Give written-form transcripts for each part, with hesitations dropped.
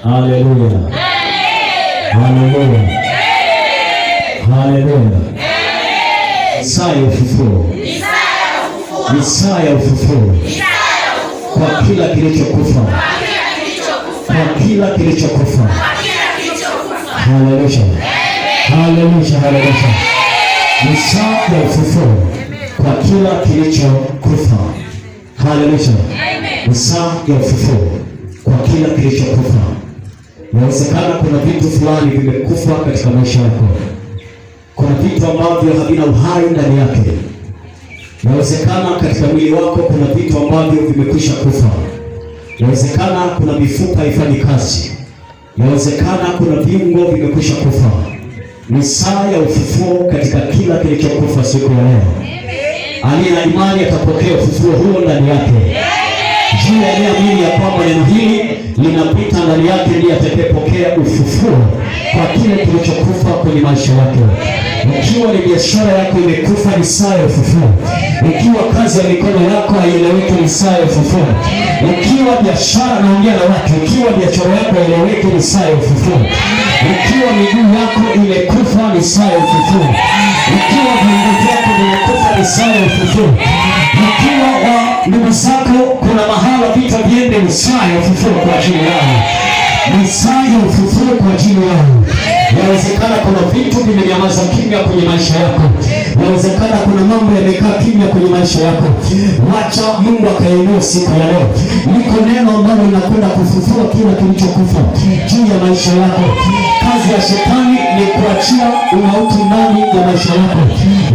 Haleluya. Haleluya. Haleluya. Isaya ufufuo. Isaya ufufuo. Kwa kila kilichokufa. Kwa kila kilichokufa. Haleluya. Haleluya. Haleluya. Isaya ufufuo kwa kila kilichokufa. Haleluya. Isaya ufufuo kwa kila kilichokufa. Inawezekana kuna vitu fulani vimekufa katika maisha yako. Kuna vitu ambavyo havina uhai ndani yake. Inawezekana katika mwili wako kuna vitu ambavyo vimekwisha kufa. Inawezekana kuna mifupa haifanyi kazi. Inawezekana kuna viungo vimekwisha kufa. Ni saa ya ufufuo katika kila kilichokufa siku ya leo. Aliye na imani atapokea ufufuo huo ndani yake. Juu aliyeamini ya kwamba neno hili linapita ndani yake ndiye atakayepokea ufufuo kwa kile kilichokufa kwenye maisha yake. Ikiwa ni biashara yako imekufa, ni saa ya ufufuo. Ikiwa kazi ya mikono yako haieleweki, ni saa ya ufufuo. Ikiwa biashara, naongea na watu, ikiwa biashara yako haieleweki, ni saa ya ufufuo. Ikiwa miguu yako imekufa, ni saa ya ufufuo. Ikiwa viungo vyako vimekufa, ni saa ya ufufuo. Ikiwa ndugu zako kuna mahala vita viende, ni saa ya ufufuo kwa ajili yao. Ni saa ya ufufuo kwa ajili yao. Inawezekana kuna vitu vimenyamaza kimya kwenye maisha yako. Inawezekana kuna mambo yamekaa kimya kwenye maisha yako. Wacha Mungu akainua siku ya leo. Niko neno ambalo linakwenda kufufua kila kilichokufa juu ya maisha yako. Kazi ya shetani ni kuachia umauti ndani ya maisha yako.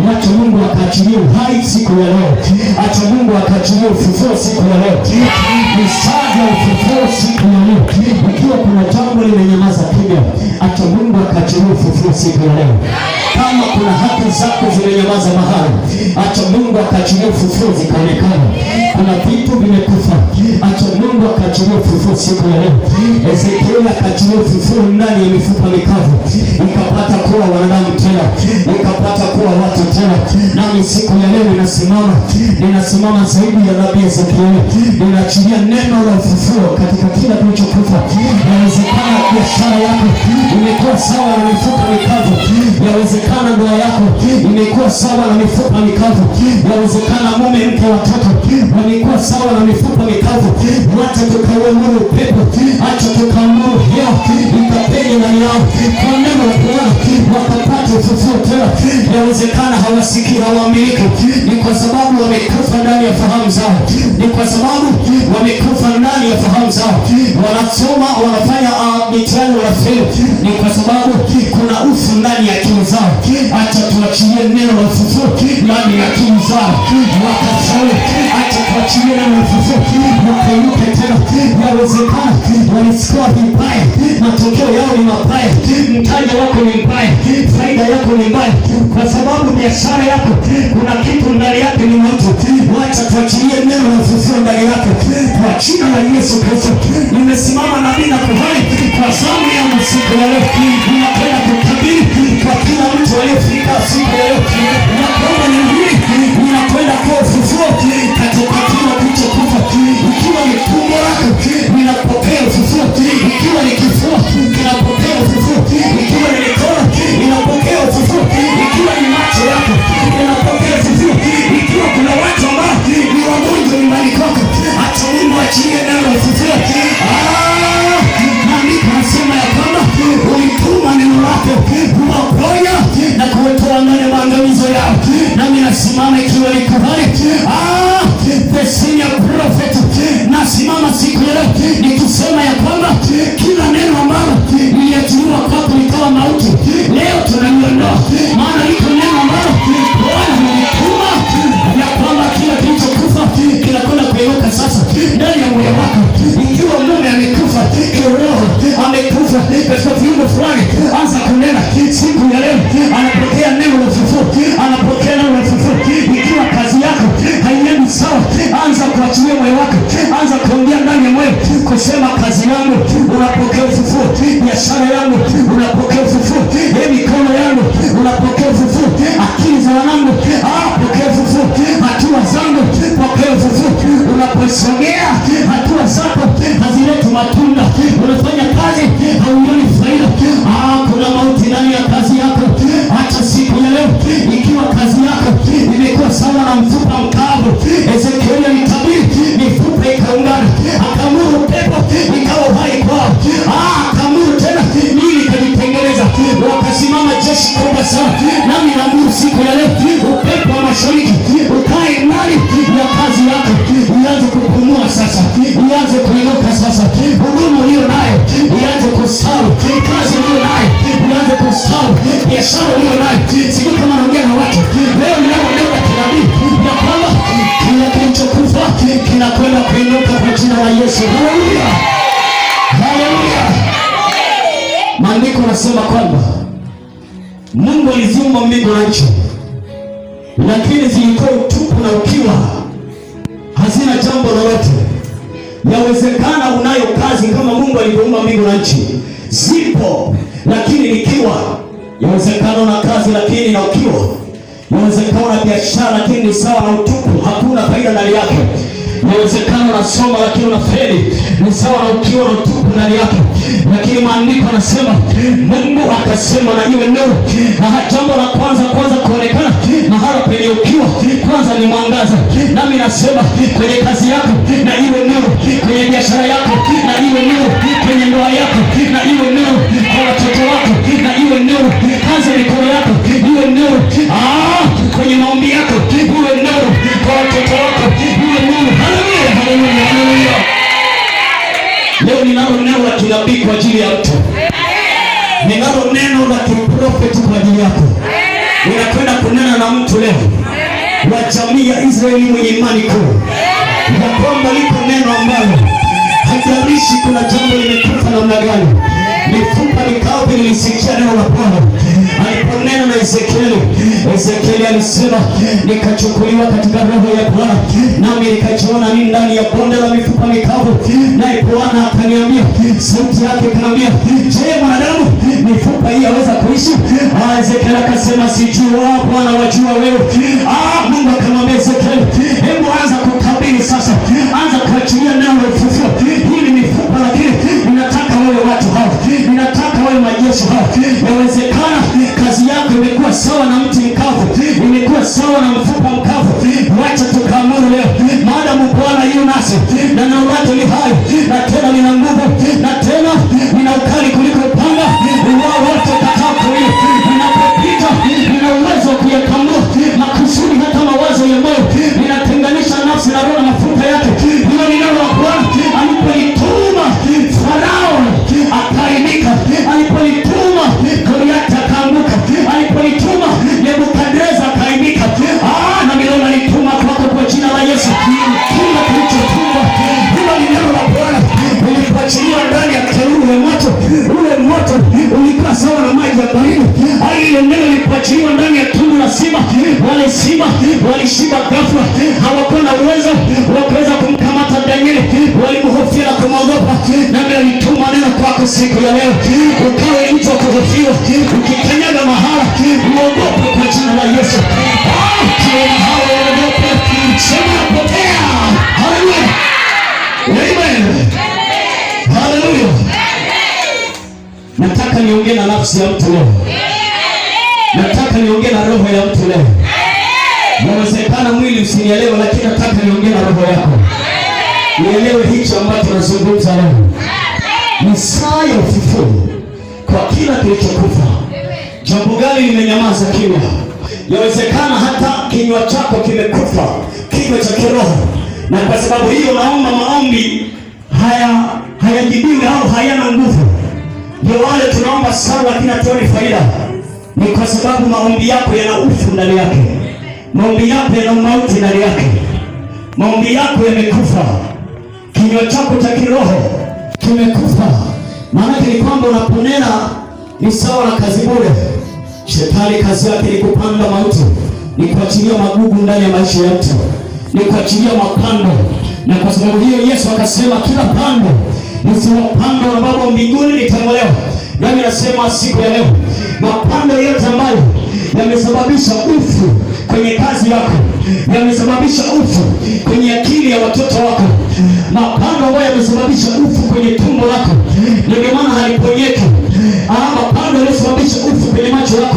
Wacha Mungu akaachilie uhai siku ya leo. Acha Mungu akaachilie ufufuo siku ya leo. Ni saa ya ufufuo siku ya leo. Ikiwa kuna jambo limenyamaza kimya, acha Mungu akaachilie ufufuo siku ya leo. Kama kuna haki zako zimenyamaza mahali, acha Mungu akaachilie ufufuo zikaonekana. Kuna vitu vimekufa, acha Mungu akaachilie ufufuo siku ya leo. Ezekiel akaachilie ufufuo ndani ya mifupa mikavu, ikapata kuwa wanadamu tena, ikapata kuwa watu tena. Nami siku ya leo ninasimama zaidi ya nabii Ezekiel. Ninaachilia neno la ufufuo katika kila kilichokufa. Inawezekana biashara yako imekuwa sawa na mifupa mikavu. Inawezekana ndoa yako imekuwa sawa na mifupa mikavu. Inawezekana mume, mke, watoto wamekuwa sawa na mifupa mikavu. Wacha tukaamuru upepo, acha tukaamuru hewa ikapenye ndani yao kwa neno la Bwana, wakapata ufufuo tena. Inawezekana hawasikii, hawaamiliki, ni kwa sababu wamekufa ndani ya fahamu zao. Ni kwa sababu wamekufa ndani ya fahamu zao. Wanasoma, wanafanya mitihani, wanafeli, ni kwa sababu kuna ufu ndani ya akili zao. Acha tuachilie neno la ufufuo ndani ya akili zao, wakafaulu. Acha tuachilie neno la ufufuo wakainuke tena. Inawezekana walisikia vibaya, matokeo yao ni mabaya, mtaji wako ni mbaya, faida yako ni mbaya, kwa sababu biashara yako kuna kitu ndani yake ni moto. Wacha tuachilie neno la ufufuo ndani yake kwa jina la Yesu Kristo. Nimesimama na bila kuhani kwa zamu ya siku ya leo. Ninakwenda kutabiri kwa kila mtu aliyefika siku ya leo. Ninakwenda ninakwenda kwa ufufuo katika kila kilichokufa. Ikiwa ni tumbo lako ninapokea ufufuo. Ikiwa ni kifua ninapokea ufufuo. Ikiwa ni mikono ninapokea ufufuo. Ikiwa ni macho yako ninapokea ufufuo. Ikiwa kuna watu ambao ni wagonjwa nyumbani kwako, acha Mungu achilie neno la ufufuo. Maandiko yanasema ya kwamba ulituma neno lako kuwaponya na kuwatoa ndani ya maangamizo yao. Nami nasimama ikiwa ni kuhani, the senior prophet, nasimama siku ya leo nikisema ya kwamba kila neno ambalo liliachiliwa kwako likawa mauti, leo tunaliondoa. Maana liko neno ambalo Bwana alituma ya kwamba kila kilichokufa kinakwenda kuinuka sasa ndani ya moyo wako. Ikiwa mume amekufa kiroho, amekufa katika viungo fulani, anza kunena siku ya leo. Anapokea neno la ufufuo, anapokea neno la ufufuo. Ikiwa kazi yako haiendi sawa, anza kuachilia moyo wako, anza kuongea ndani ya moyo kusema, kazi yangu unapokea ufufuo, biashara yangu unapokea ufufuo, mikono yangu unapokea ufufuo, akili za wanangu pokea ufufuo, hatua zangu pokea ufufuo. Unaposogea hatua zako hazileti matunda, unafanya kazi Maandiko yanasema kwamba Mungu aliziumba mbingu na nchi, lakini zilikuwa utupu na ukiwa, hazina jambo lolote. Yawezekana unayo kazi kama Mungu alivyoumba mbingu na nchi, zipo lakini nikiwa. Yawezekana una kazi lakini na ukiwa. Yawezekana una biashara lakini ni sawa na utupu, hakuna faida ndani yake. Yawezekana unasoma lakini unafeli, ni sawa na ukiwa na utupu ndani yake. Lakini maandiko yanasema, Mungu akasema na iwe nuru. Na jambo la kwanza kuonekana mahali penye ukiwa, kwanza ni mwangaza. Nami nasema kwenye kazi yako na iwe nuru, kwenye biashara yako na iwe nuru, kwenye ndoa yako na iwe nuru, kwa watoto wako na iwe nuru, kazi ya mikono yako iwe nuru, kwenye maombi yako iwe nuru, kwa watoto wako iwe nuru. Haleluya, haleluya, haleluya. Leo ninalo neno la kinabii kwa ajili ya mtu. Ninalo neno la kiprofeti kwa ajili yako. Ninakwenda kunena na mtu leo wa jamii ya Israeli mwenye imani kuu, ya kwamba liko neno ambalo haijalishi kuna jambo limekufa namna gani, mifupa mikavu ilisikia neno la Bwana aliponena na Ezekieli. Ezekieli alisema, nikachukuliwa katika roho ya Bwana, nami nikajiona ni ndani ya bonde la mifupa mikavu. Naye Bwana akaniambia, sauti yake ikaniambia, je, mwanadamu, mifupa hii yaweza kuishi? Ezekieli akasema, sijui, Bwana wajua wewe. Mungu akamwambia Ezekieli, hebu anza kutabiri sasa, anza kuachilia neno la ufufuo. Hii ni mifupa, lakini ninataka wewe watu hao, ninataka wewe majeshi hao. Yawezekana kazi yako imekuwa sawa na mti mkavu, imekuwa sawa na mfupa mkavu. Wacha tukaamuru leo, maadamu Bwana yu nasi na neno lake li hai, na tena lina nguvu, na tena lina ukali kuliko upanga wao wote utakao kuwili. Linapopita lina uwezo wa kuyakamua makusudi hata mawazo ya moyo, linatenganisha nafsi na roho na mafuta yake. Hilo ni neno la Bwana. Alipolituma Farao akainika, alipolituma Goliathi akaanguka, alipolituma Nebukadreza akainika. Na mimi leo nalituma kwako kwa jina la Yesu. Kila kilichotuma, hilo ni neno la Bwana. Ulipoachiliwa ndani ya tanuru ya moto, ule moto ulikuwa sawa na maji ya baridi. Ile neno lilipoachiliwa ndani ya tundu la simba, wale simba walishiba ghafla, hawakuwa na uwezo wa kuweza kumkamata Danieli, walimhofia na kumwogopa. Nami nalituma neno kwako siku ya leo, ukawe mtu wa kuhofiwa. Ukikanyaga mahala, uogope kwa jina la Yesu. Ukiona hawa uogope, sema potea. Haleluya, amen, haleluya. Nataka niongee na nafsi ya mtu leo. Nataka niongee na roho ya mtu leo. Inawezekana mwili usinielewe, lakini nataka niongee na roho yako. Nielewe hicho ambacho nazungumza leo. Ni saa ya ufufuo kwa kila kilichokufa. Jambo gani limenyamaza kimya? Yawezekana hata kinywa chako kimekufa, kinywa cha kiroho. Na kwa sababu hiyo naomba maombi hayajibiwi au hayana nguvu. Ndio wale tunaomba sana lakini hatuoni faida. Ni kwa sababu maombi yako yana ufu ndani yake. Maombi yako yana mauti ndani yake. Maombi yako yamekufa. Kinywa chako cha kiroho kimekufa. Maana ni kwamba unaponena ni sawa na kazi bure. Shetani kazi yake ni kupanda mauti, ni kuachilia magugu ndani ya maisha ya mtu, ni kuachilia mapando. Na kwa sababu hiyo Yesu akasema, kila pando lisilopandwa na Baba mbinguni litang'olewa. Nami nasema siku ya leo, mapando yote ambayo yamesababisha ufu kwenye kazi yako, yamesababisha ufu kwenye akili ya watoto wako, mapando ambayo yamesababisha ufu kwenye tumbo lako, ndio maana haliponyeki. Mapando yamesababisha ufu kwenye macho yako,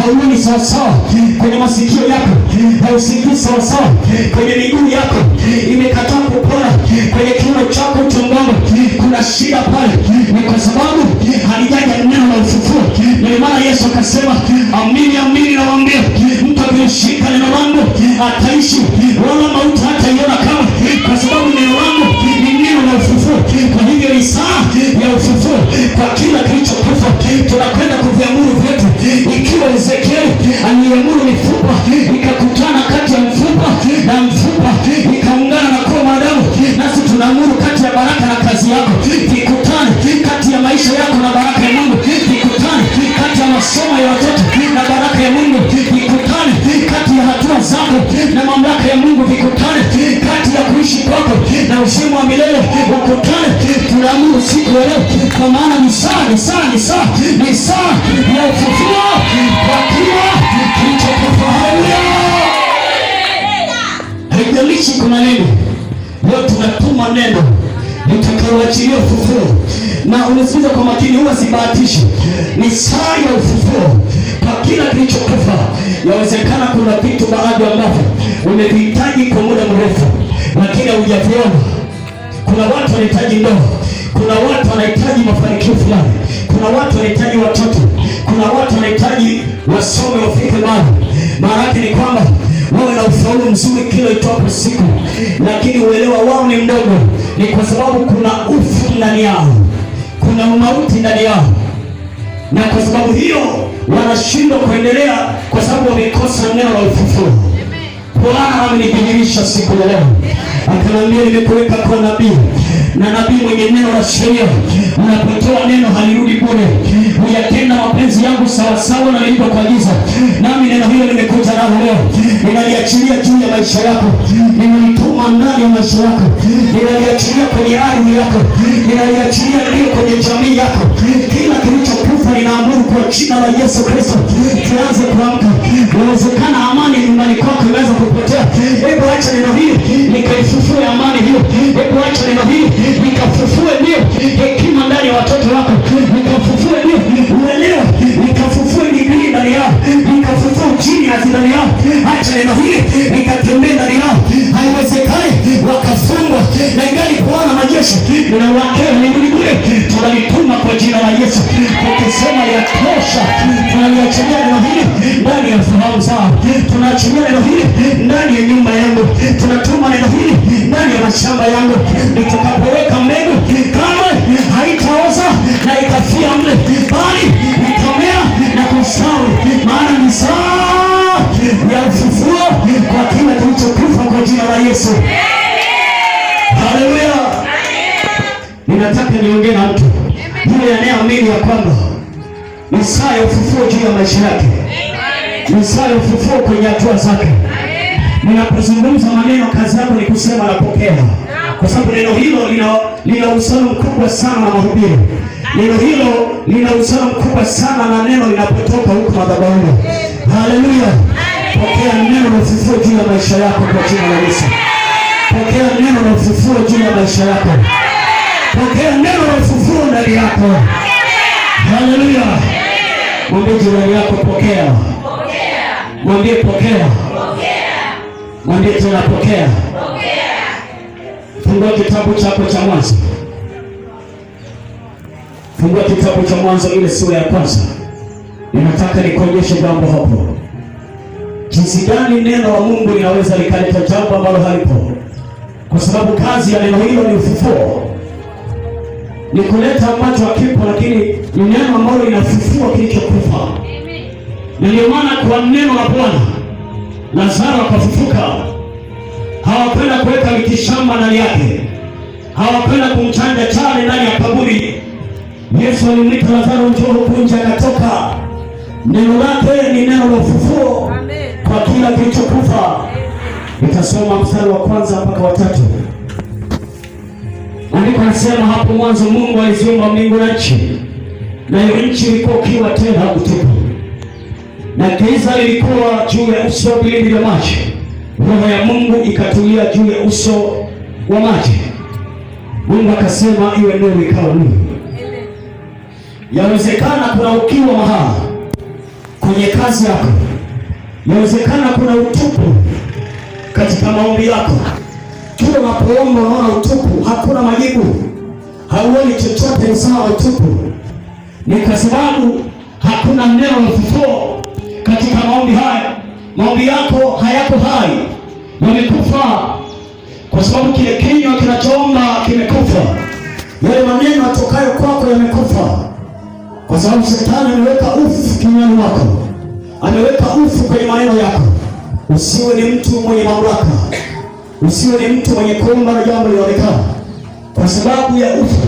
hauoni sawasawa, kwenye masikio yako hausikii sawasawa, kwenye miguu yako imekataa kupona, kwenye kiuno chako cha mgongo kuna shida pale, ni kwa sababu halijaja neno la ufufuo. Ndio maana Yesu akasema, amini amini nawaambia, mtu akishika neno langu ataishi, wala mauti hataiona kama, kwa sababu neno langu ni neno la ufufuo. Kwa hivyo ni saa ya ufufuo kwa kila kilichokufa. Tunakwenda kuviamuru vyetu. Ikiwa Ezekieli aliamuru mifupa ikakutana kati ya mfupa na mfupa ikaungana na kuwa mwanadamu, nasi tunaamuru kati ya baraka na kazi yako vikutane, kati ya maisha yako na baraka ya Mungu maana ni saa ya ufufuo kwa kila kilichokufa. Haijalishi kuna nini, leo tunatuma neno litakaloachilia ufufuo. Na unisikize kwa makini, huwa sibahatishi. Ni saa ya ufufuo kwa kila kilichokufa. Yawezekana kuna vitu baadhi ambavyo umevihitaji kwa muda mrefu lakini hujaviona. Kuna watu wanahitaji ndoa, kuna watu wanahitaji mafanikio fulani, kuna watu wanahitaji watoto, kuna watu wanahitaji wasome wafike mahali. Maana yake ni kwamba wawe na ufaulu mzuri kila itwapo siku, lakini uelewa wao ni mdogo. Ni kwa sababu kuna ufu ndani yao, kuna mauti ndani yao, na kwa sababu hiyo wanashindwa kuendelea kwa sababu wamekosa neno la ufufuo. Bwana amenibidirisha siku ya leo, akaniambia nimekuweka kwa nabii, na nabii mwenye neno la sheria. Unapotoa neno halirudi bure, huyatenda mapenzi yangu sawa sawa na nilivyokuagiza. Nami neno hilo nimekuja nalo leo, ninaliachilia juu ya maisha yako, ninalituma ndani ya maisha yako, ninaliachilia kwenye ardhi yako, ninaliachilia ndio kwenye jamii yako. Kila kilichokufa ninaamuru kwa jina la Yesu Kristo kianze kuamka. Inawezekana amani nyumbani kwako imeweza kupotea. Hebu acha neno hili nikaifufue amani hiyo. Hebu acha neno hili nikafufue ndio hekima ndani ya watoto wako, nikafufue ndio uelewa, nikafufue bidii ndani yao, nikafufue chini ya ndani yao. Acha neno hili nikatembee ndani yao. Haiwezekani wakafungwa na ingali Bwana majeshi na wakeo ni bure. Tunalituma kwa jina la Yesu, tukisema yatosha. Tunaliachilia neno hili ndani ya fahamu zao, tunaachilia neno hili ndani ya nyumba yangu, tunatuma neno hili ndani ya mashamba yangu. Nitakapoweka mbegu kama haitaoza na ikafia mle, bali itamea na kustawi, maana ni saa ya ufufuo kwa kila kilichokufa kwa jina la Yesu. Haleluya. Ninataka niongee na mtu yule anayeamini ya kwamba ni saa ya ufufuo juu ya maisha yake, ni saa ya ufufuo kwenye hatua zake. Ninapozungumza maneno, kazi yako ni kusema napokea, kwa sababu neno hilo lina uhusiano mkubwa sana na mahubiri. Neno hilo lina uhusiano mkubwa sana na neno linapotoka huko madhabahuni. Haleluya. Pokea neno la ufufuo juu ya maisha yako kwa jina la Yesu. Pokea neno la ufufuo juu ya maisha yako. Pokea neno la ufufuo ndani yako. Haleluya. Mwambie jirani yako pokea. Mwambie pokea. Mwambie tena pokea. Fungua kitabu chako cha Mwanzo. Fungua kitabu cha Mwanzo ile sura ya kwanza. Ninataka nikuonyeshe jambo hapo, jinsi gani neno la Mungu linaweza likaleta jambo ambalo halipo, kwa sababu kazi ya neno hilo ni ufufuo, ni kuleta ambacho hakipo, lakini ni neno ambalo linafufua kilichokufa. Na ndio maana kwa neno la Bwana Lazaro akafufuka. Hawakwenda kuweka mitishamba ndani yake, hawakwenda kumchanja chale ndani ya kaburi. Yesu alimwita Lazaro, njoo huku nje, akatoka. Neno lake ni neno la ufufuo kwa kila kilichokufa. Nitasoma mstari wa kwanza mpaka wa 3. Andiko nasema, hapo mwanzo Mungu aliziumba mbingu na nchi, nayo nchi ilikuwa ukiwa tena utupu, na giza lilikuwa juu ya uso wa vilindi vya maji. Roho ya Mungu ikatulia juu ya uso wa maji. Mungu akasema iwe nuru, ikawa nuru. Yawezekana kuna ukiwa mahali kwenye kazi yako, yawezekana kuna utupu katika maombi yako. Kila unapoomba unaona utupu, hakuna majibu, hauoni chochote, ni sawa utupu. Ni kwa sababu hakuna neno la ufufuo katika maombi haya. Maombi yako hayako hai, yamekufa, kwa sababu kile kinywa kinachoomba kimekufa. Yale maneno yatokayo kwako yamekufa, kwa sababu shetani ameweka ufu kinywani mwako, ameweka ufu kwenye maneno yako. Usiwe ni mtu mwenye mamlaka, usiwe ni mtu mwenye kuomba na jambo linaonekana, kwa sababu ya ufu.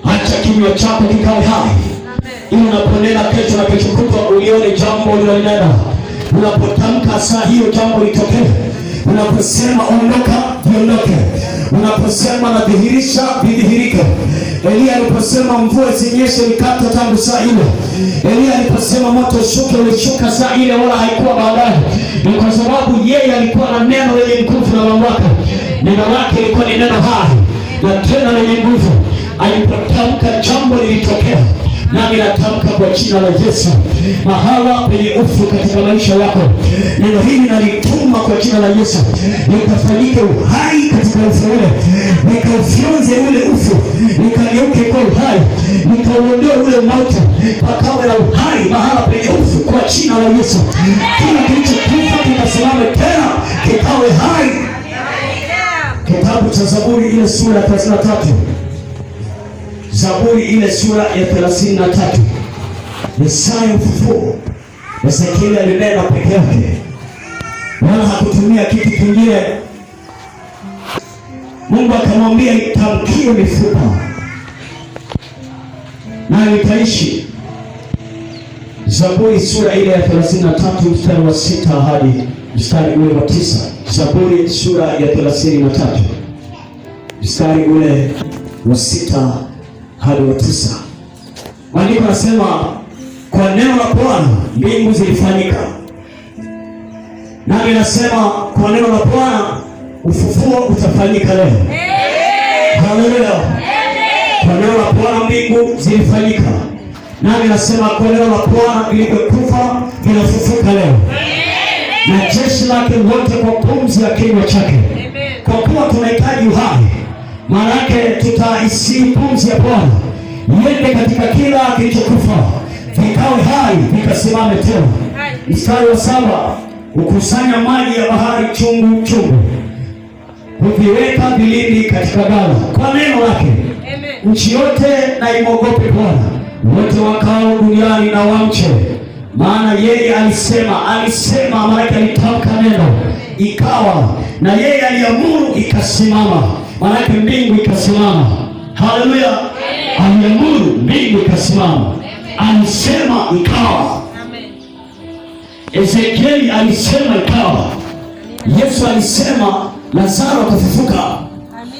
Acha kinywa chako kikawe hai, ili unaponena kesho na kesho kutwa ulione jambo linalonena. Unapotamka saa hiyo jambo litokee. Unaposema ondoka, liondoke. Unaposema nadhihirisha, vidhihirike. Elia aliposema mvua isinyeshe, ilikata tangu saa ile. Elia aliposema moto ushuke, ulishuka saa ile, wala haikuwa baadaye. Ni kwa sababu yeye alikuwa na neno lenye nguvu na mamlaka. Neno lake lilikuwa ni neno hai na tena lenye nguvu. Alipotamka jambo lilitokea. Nami natamka kwa jina la Yesu, mahala penye ufu katika maisha yako, neno hili nalituma kwa jina la Yesu, likafanyike uhai katika ufu ule, nikaufyonze ule ufu, nikageuke kwa uhai, nikauondoe ule mauti, pakawe na uhai mahala penye ufu kwa jina la Yesu. Kila kilichokufa kikasimame tena, kikawe hai. Kitabu cha Zaburi ile sura ya 33, Zaburi ile sura ya 33, Isaya ufufuo. Ezekieli alinena peke yake, wala hakutumia kitu kingine. Mungu akamwambia itamkie mifupa nayo itaishi. Zaburi sura ile ya 33 mstari wa 6 hadi mstari ule wa 9. Zaburi sura ya 33 mstari ule wa 6 hadi wa 9. Maandiko yanasema, kwa neno la Bwana mbingu zilifanyika. Nami nasema kwa neno la Bwana ufufuo utafanyika leo. Haleluya. Kwa neno la Bwana mbingu zilifanyika. Nami nasema kwa neno la Bwana vilivyokufa vinafufuka leo. Na jeshi lake wote kwa pumzi ya kinywa chake. Kwa kuwa tunahitaji uhai, maana yake tutaisi pumzi ya Bwana iende katika kila kilichokufa, vikawe hai, vikasimame tena. Mstari wa 7, ukusanya maji ya bahari chungu chungu, kuviweka vilindi katika ghala. Kwa neno lake nchi yote na imwogope Bwana, wote wakao duniani na wamche. Maana yeye alisema, maana yake alitamka neno ikawa, na yeye aliamuru ikasimama, maana yake mbingu ikasimama. Haleluya. Aliamuru mbingu ikasimama. Alisema ikawa. Ezekieli alisema ikawa. Yesu alisema Lazaro atafufuka.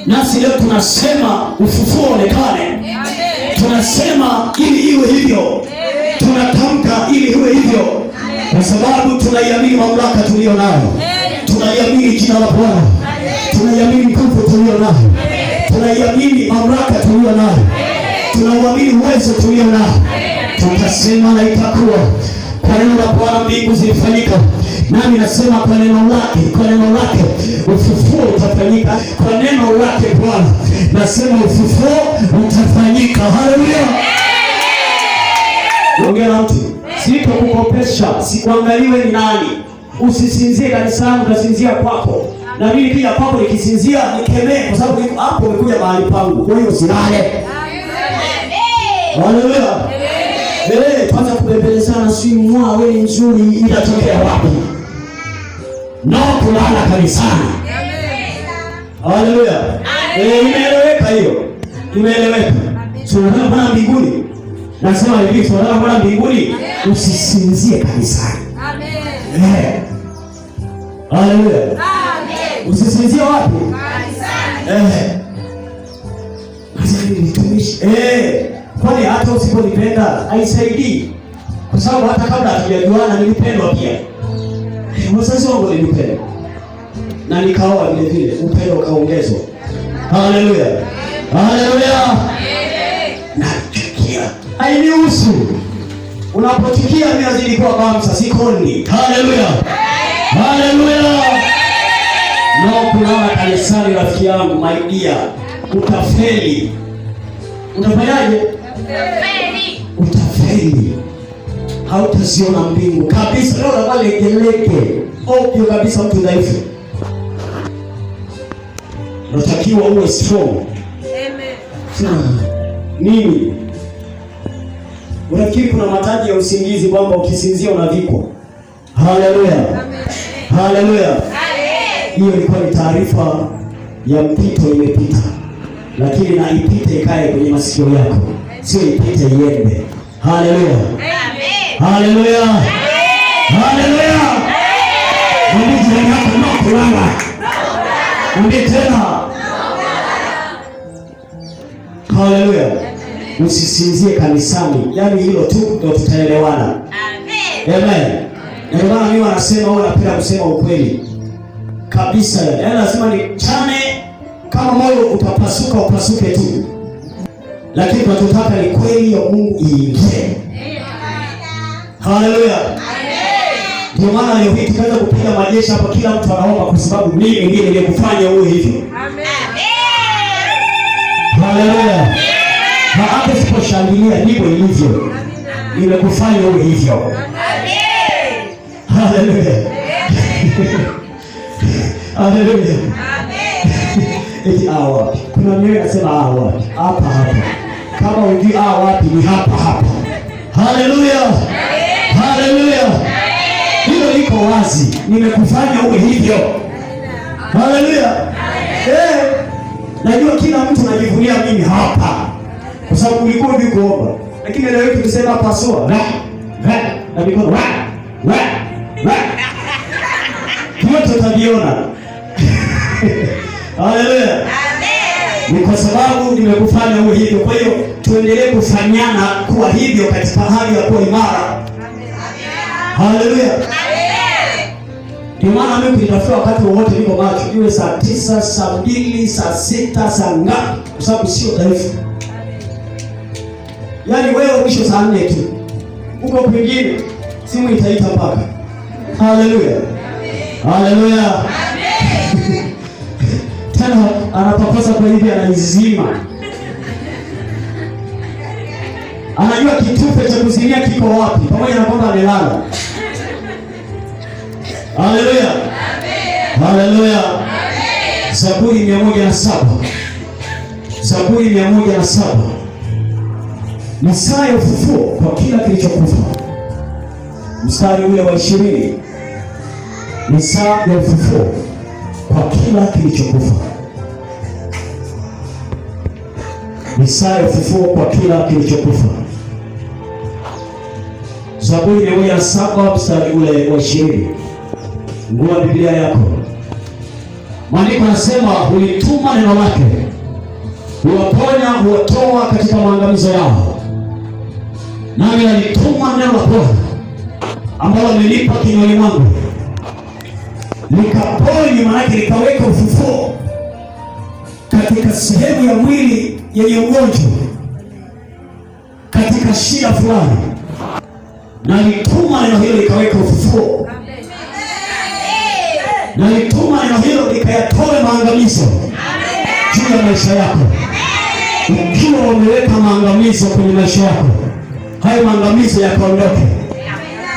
Nasi leo tunasema ufufuo onekane. Tunasema ili iwe hivyo. Tunatamka ili iwe hivyo, kwa sababu tunaiamini mamlaka tulio nayo. Tunaiamini jina la Bwana. Tunaiamini nguvu tulio nayo. Tunaiamini mamlaka tulio nayo. Tunauamini uwezo tulio nao. Tutasema na itakuwa. Kwa neno la Bwana mbingu zilifanyika. Nami nasema kwa neno lake ufufuo utafanyika. Kwa neno lake Bwana nasema ufufuo utafanyika. Haleluya. Ongea na mtu. Sitokukopesha, sikuangaliwe ni nani. Usisinzie kanisani, utasinzia kwako. Na mimi pia kwako nikisinzia nikemee, kwa sababu hapo umekuja mahali pangu. Kwa hiyo usilale. Haleluya. Kwanza kubembelezana, si mwa wewe nzuri, itatokea wapi? No kulala kanisani. Haleluya. Imeeleweka hiyo. Imeeleweka. Tunataka Bwana mbinguni. Nasema hivi, tunataka Bwana mbinguni, usisinzie kanisani. Amen. Haleluya. Amen. Usisinzie wapi? Kanisani. Sasa nitumishi. Kwani hata usiponipenda haisaidii. Kwa sababu hata kabla hatujajuana nilipendwa pia. Wazazi wangu nilipenda. Na nikaoa vile vile, upendo ukaongezwa. Haleluya. Haleluya. Nachukia. Hainihusu. Unapochukia mimi nazidi kuwa bamsa, sikoni. Haleluya. Haleluya. No kulala kanisani rafiki yangu, my dear. Utafeli. Utafanyaje? Utafeli. Hautaziona mbingu kabisa. Leo na wale geleke. Ovyo kabisa, mtu dhaifu. Unatakiwa uwe strong. Amen. Nini? Unafikiri kuna mataji ya usingizi kwamba ukisinzia unavikwa? Haleluya. Amen. Haleluya. Hiyo ilikuwa ni taarifa ya mpito imepita. Lakini na ipite ikae kwenye masikio yako. Sio ipite iende. Haleluya. Amen. Haleluya. Haleluya. Mwambie jirani yako no kulala. Mwambie tena. Haleluya. Usisinzie kanisani. Yaani hilo tu ndio tutaelewana. Amen. Ndio maana mimi wanasema wao napenda kusema ukweli kabisa. Yaani lazima nichane, kama moyo utapasuka upasuke tu. Lakini tunataka ni kweli ya Mungu iingie. Haleluya. Ndio maana leo hii tukaanza kupiga majeshi hapa, kila mtu anaomba kwa sababu mimi ndiye niliyekufanya uwe hivyo. Amen. Haleluya. Na hata siposhangilia ndivyo ilivyo. Nimekufanya uwe hivyo. Amen. Haleluya. Haleluya. Amen. Wapi? Kuna mmoja anasema wapi? Hapa hapa. Kama unajui wapi ni hapa hapa. Haleluya. Haleluya. Hilo liko wazi. Nimekufanya uwe hivyo. Haleluya. Najua kila mtu anajivunia mimi hapa, kwa sababu ulikuwa hivi kuomba. Lakini leo hivi tukisema pasua na mikono yote tutaviona. Haleluya. Ni kwa sababu nimekufanya uwe hivyo. Kwa hiyo tuendelee kufanyana kuwa hivyo katika hali ya kuwa imara. Haleluya. Ndio maana mimi nitafuta wakati wowote niko macho, iwe saa 9, saa 2, saa 6, saa ngapi, kwa sababu sio dhaifu. Yaani wewe mwisho saa 4 tu. Huko kwingine simu itaita mpaka. Haleluya. Haleluya. Tena anapapasa kwa hivi anaizima. Anajua kitufe cha kuzimia kiko wapi, pamoja na kwamba amelala. Haleluya. Haleluya. Zaburi 107. Zaburi 107. Ni saa ya ufufuo kwa kila kilichokufa. Mstari ule wa 20. Ni saa ya ufufuo kwa kila kilichokufa. Ni saa ya ufufuo kwa kila kilichokufa. Zaburi 107 mstari ule wa 20. Ngua Biblia yako. Maandiko yanasema hulituma neno lake, huwaponya, huwatoa katika maangamizo yao. Nami nalituma neno la Bwana ambalo amenipa kinywani mwangu, likaponya, maana yake likaweka ufufuo katika sehemu ya mwili yenye ugonjwa, katika shida fulani. Nalituma neno hilo likaweka ufufuo. Nalituma neno hilo likayatoe maangamizo juu ya maisha yako. Ukiwa umeweka maangamizo kwenye maisha yako, hayo maangamizo yakaondoke.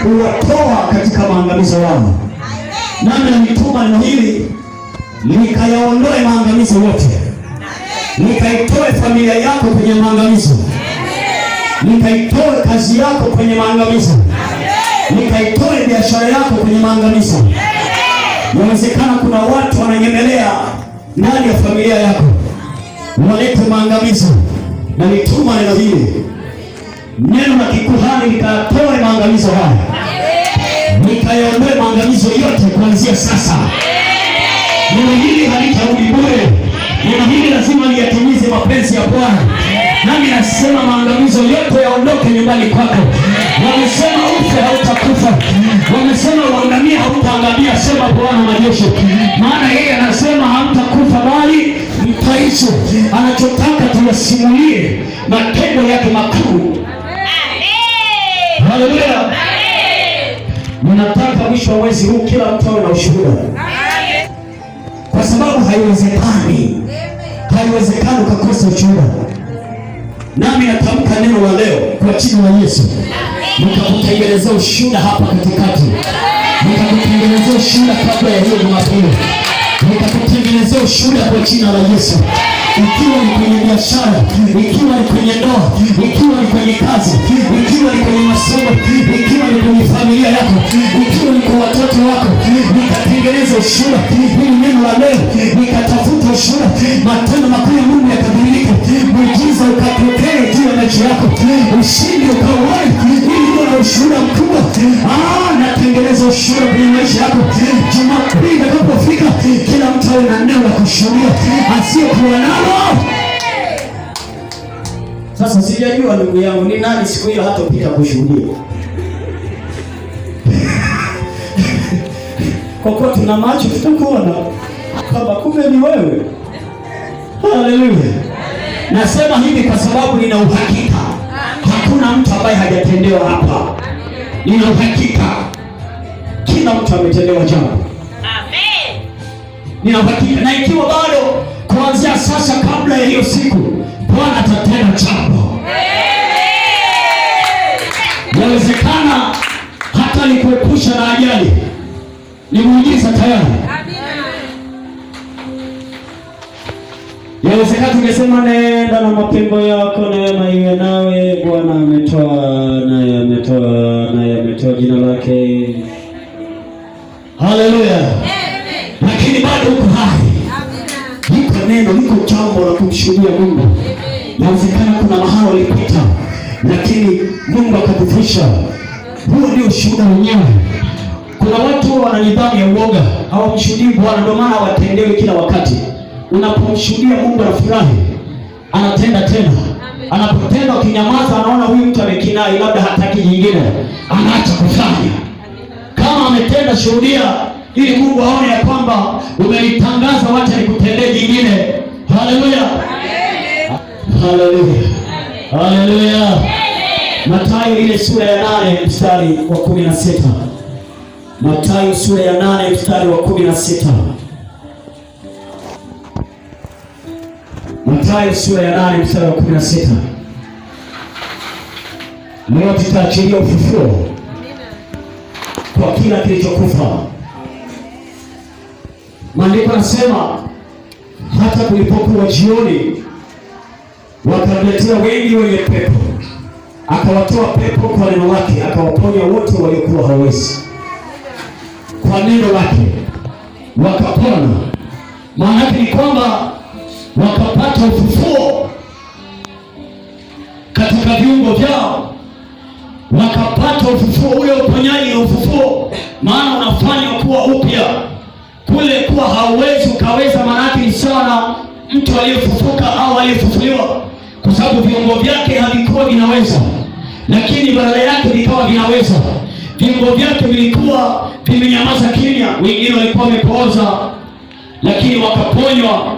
Uwatoa katika maangamizo yao. Nami nalituma neno hili likayaondoe maangamizo yote. Nikaitoe familia yako kwenye maangamizo. Nikaitoe kazi yako kwenye maangamizo. Nikaitoe biashara yako kwenye maangamizo. Inawezekana kuna watu wananyemelea ndani ya familia yako, walete maangamizo. Na nituma neno hili, neno la kikuhani likatoe maangamizo haya, nikayaondoe maangamizo yote kuanzia sasa. Neno hili halitarudi bure. Neno hili lazima liyatimize mapenzi ya Bwana. Nami nasema maangamizo yote yaondoke nyumbani kwako. Wamesema ufe, hautakufa. Wamesema uangamie, hautaangamia. Sema Bwana majeshi, maana yeye anasema hamtakufa bali mtaishi. Anachotaka tuyasimulie matendo yake makuu. Haleluya. Ninataka mwisho wa mwezi huu kila mtu awe na ushuhuda, kwa sababu haiwezekani ukakosa ushuhuda. Nami natamka neno la leo kwa jina la Yesu, nikakutengenezea ushuhuda hapa katikati, nikakutengenezea ushuhuda kabla ya hiyo Jumapili, nikakutengenezea ushuhuda kwa jina la Yesu. Ikiwa ni kwenye biashara, ikiwa ni kwenye ndoa, ikiwa ni kwenye kazi, ikiwa ni kwenye masomo, ikiwa ni kwenye familia yako, ikiwa ni kwa watoto wako, nikatengeneza ushuhuda. Hili neno la leo nikatafuta ushuhuda, matendo makuu ya Mungu yakadhihirika, muujiza ukatokea juu ya maisha yako, ushindi ukauone, ili uwe na ushuhuda mkubwa. Natengeneza ushuhuda kwenye maisha yako. Jumapili itakapofika, kila mtu awe na neno la kushuhudia asiyekuwa nalo. Sasa sijajua ndugu yangu ni nani siku hiyo hatopita kushuhudia. Kwa kuwa tuna macho tutakuona kama kumbe ni wewe. Haleluya. Nasema hivi kwa sababu nina uhakika hakuna mtu ambaye hajatendewa hapa. Nina uhakika kila mtu ametendewa jambo. Amen. Nina uhakika, na ikiwa bado kuanzia sasa kabla ya hiyo siku Bwana atatenda jambo. Yawezekana hata nikuepusha na ajali. Ni muujiza tayari. Yawezekana tungesema nenda na mapengo yako, neema iwe nawe. Bwana ametoa, naye ametoa, naye ametoa, jina lake. Haleluya. Lakini bado uko hai. Liko neno, liko jambo la kumshuhudia Mungu. Yawezekana kuna mahali ulipita, lakini Mungu akakuvusha. Huo ndio ushuhuda wenyewe. Kuna watu wana nidhamu ya uoga, hawamshuhudii Bwana, ndio maana hawatendewi kila wakati. Unapomshuhudia Mungu anafurahi, anatenda tena. Anapotenda ukinyamaza, anaona huyu mtu amekinai, labda hataki jingine, anaacha kufanya. Kama ametenda, shuhudia ili Mungu aone ya kwamba umelitangaza, wacha nikutendee jingine. Haleluya. Haleluya. Haleluya. Mathayo ile sura ya 8 mstari wa 16. Mathayo sura ya 8 mstari wa 16. Mathayo sura ya 8 mstari wa 16. Leo tutaachilia ufufuo kwa kila kilichokufa. Maandiko yanasema hata kulipokuwa jioni, wakamletea wengi wenye pepo, akawatoa pepo kwa neno lake, akawaponya wote waliokuwa hawezi. Kwa neno lake wakapona. Maana yake ni kwamba wakapata ufufuo katika viungo vyao, wakapata ufufuo. Ule uponyaji na ufufuo, maana unafanya kuwa upya. Kule kuwa hauwezi ukaweza, maana yake ni sawa na mtu aliyefufuka au aliyefufuliwa, kwa sababu viungo vyake havikuwa vinaweza, lakini badala yake vikawa vinaweza. Viungo vyake vilikuwa vimenyamaza kimya, wengine walikuwa wamepooza, lakini wakaponywa.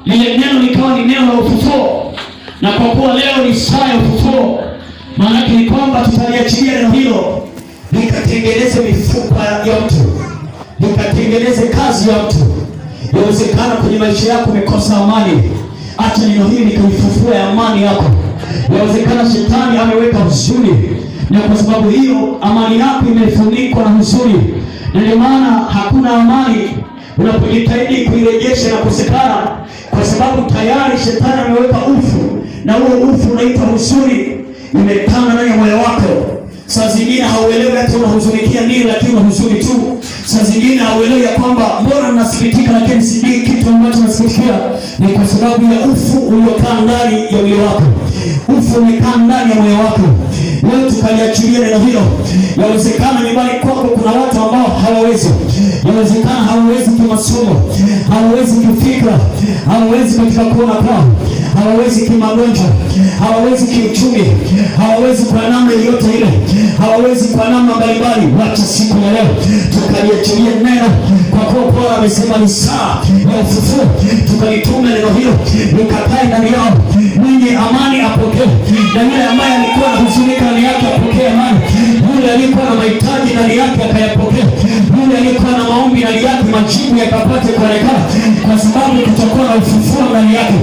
Lile neno likawa ni neno la ufufuo, na kwa kuwa leo ni saa ya ufufuo, maana yake ni kwamba tutaliachilia neno hilo likatengeneze mifupa ya mtu, likatengeneze kazi ya mtu. Yawezekana kwenye maisha yako umekosa amani, acha neno hili likaifufue amani yako. Yawezekana shetani ameweka huzuni, na kwa sababu hiyo amani yako imefunikwa na huzuni, na ndio maana hakuna amani. Unapojitahidi kuirejesha na kusekana, kwa sababu tayari shetani ameweka ufu, na huo ufu unaitwa huzuni, imetanda ndani ya moyo wako. Saa zingine hauelewi hata unahuzunikia nini, lakini unahuzuni tu. Saa zingine hauelewi ya kwamba mbona nasikitika, lakini sijui kitu ambacho nasikitikia. Ni kwa sababu ya ufu uliokaa ndani ya moyo wako. Ufu umekaa ndani ya moyo wako. Leo tukaliachilia neno hilo. Yawezekana nyumbani kwako kuna watu ambao hawawezi. Yawezekana hawawezi kimasomo, hawawezi kifikra, hawawezi katika kuona kwao, hawawezi kimagonjwa, hawawezi kiuchumi, hawawezi kwa namna yoyote ile, hawawezi kwa namna mbalimbali. Wacha siku ya leo tukaliachilia neno, kwa kuwa Bwana amesema ni saa ya ufufuo. Tukalitume neno hilo likakae ndani yao. Mwenye amani apokee, na yule ambaye alikuwa na huzuni ndani yake apokee amani. Yule aliyekuwa na mahitaji ndani yake akayapokea. Yule aliyekuwa na maombi ndani yake majibu yakapate kuonekana, kwa sababu kutakuwa na ufufuo ndani yake.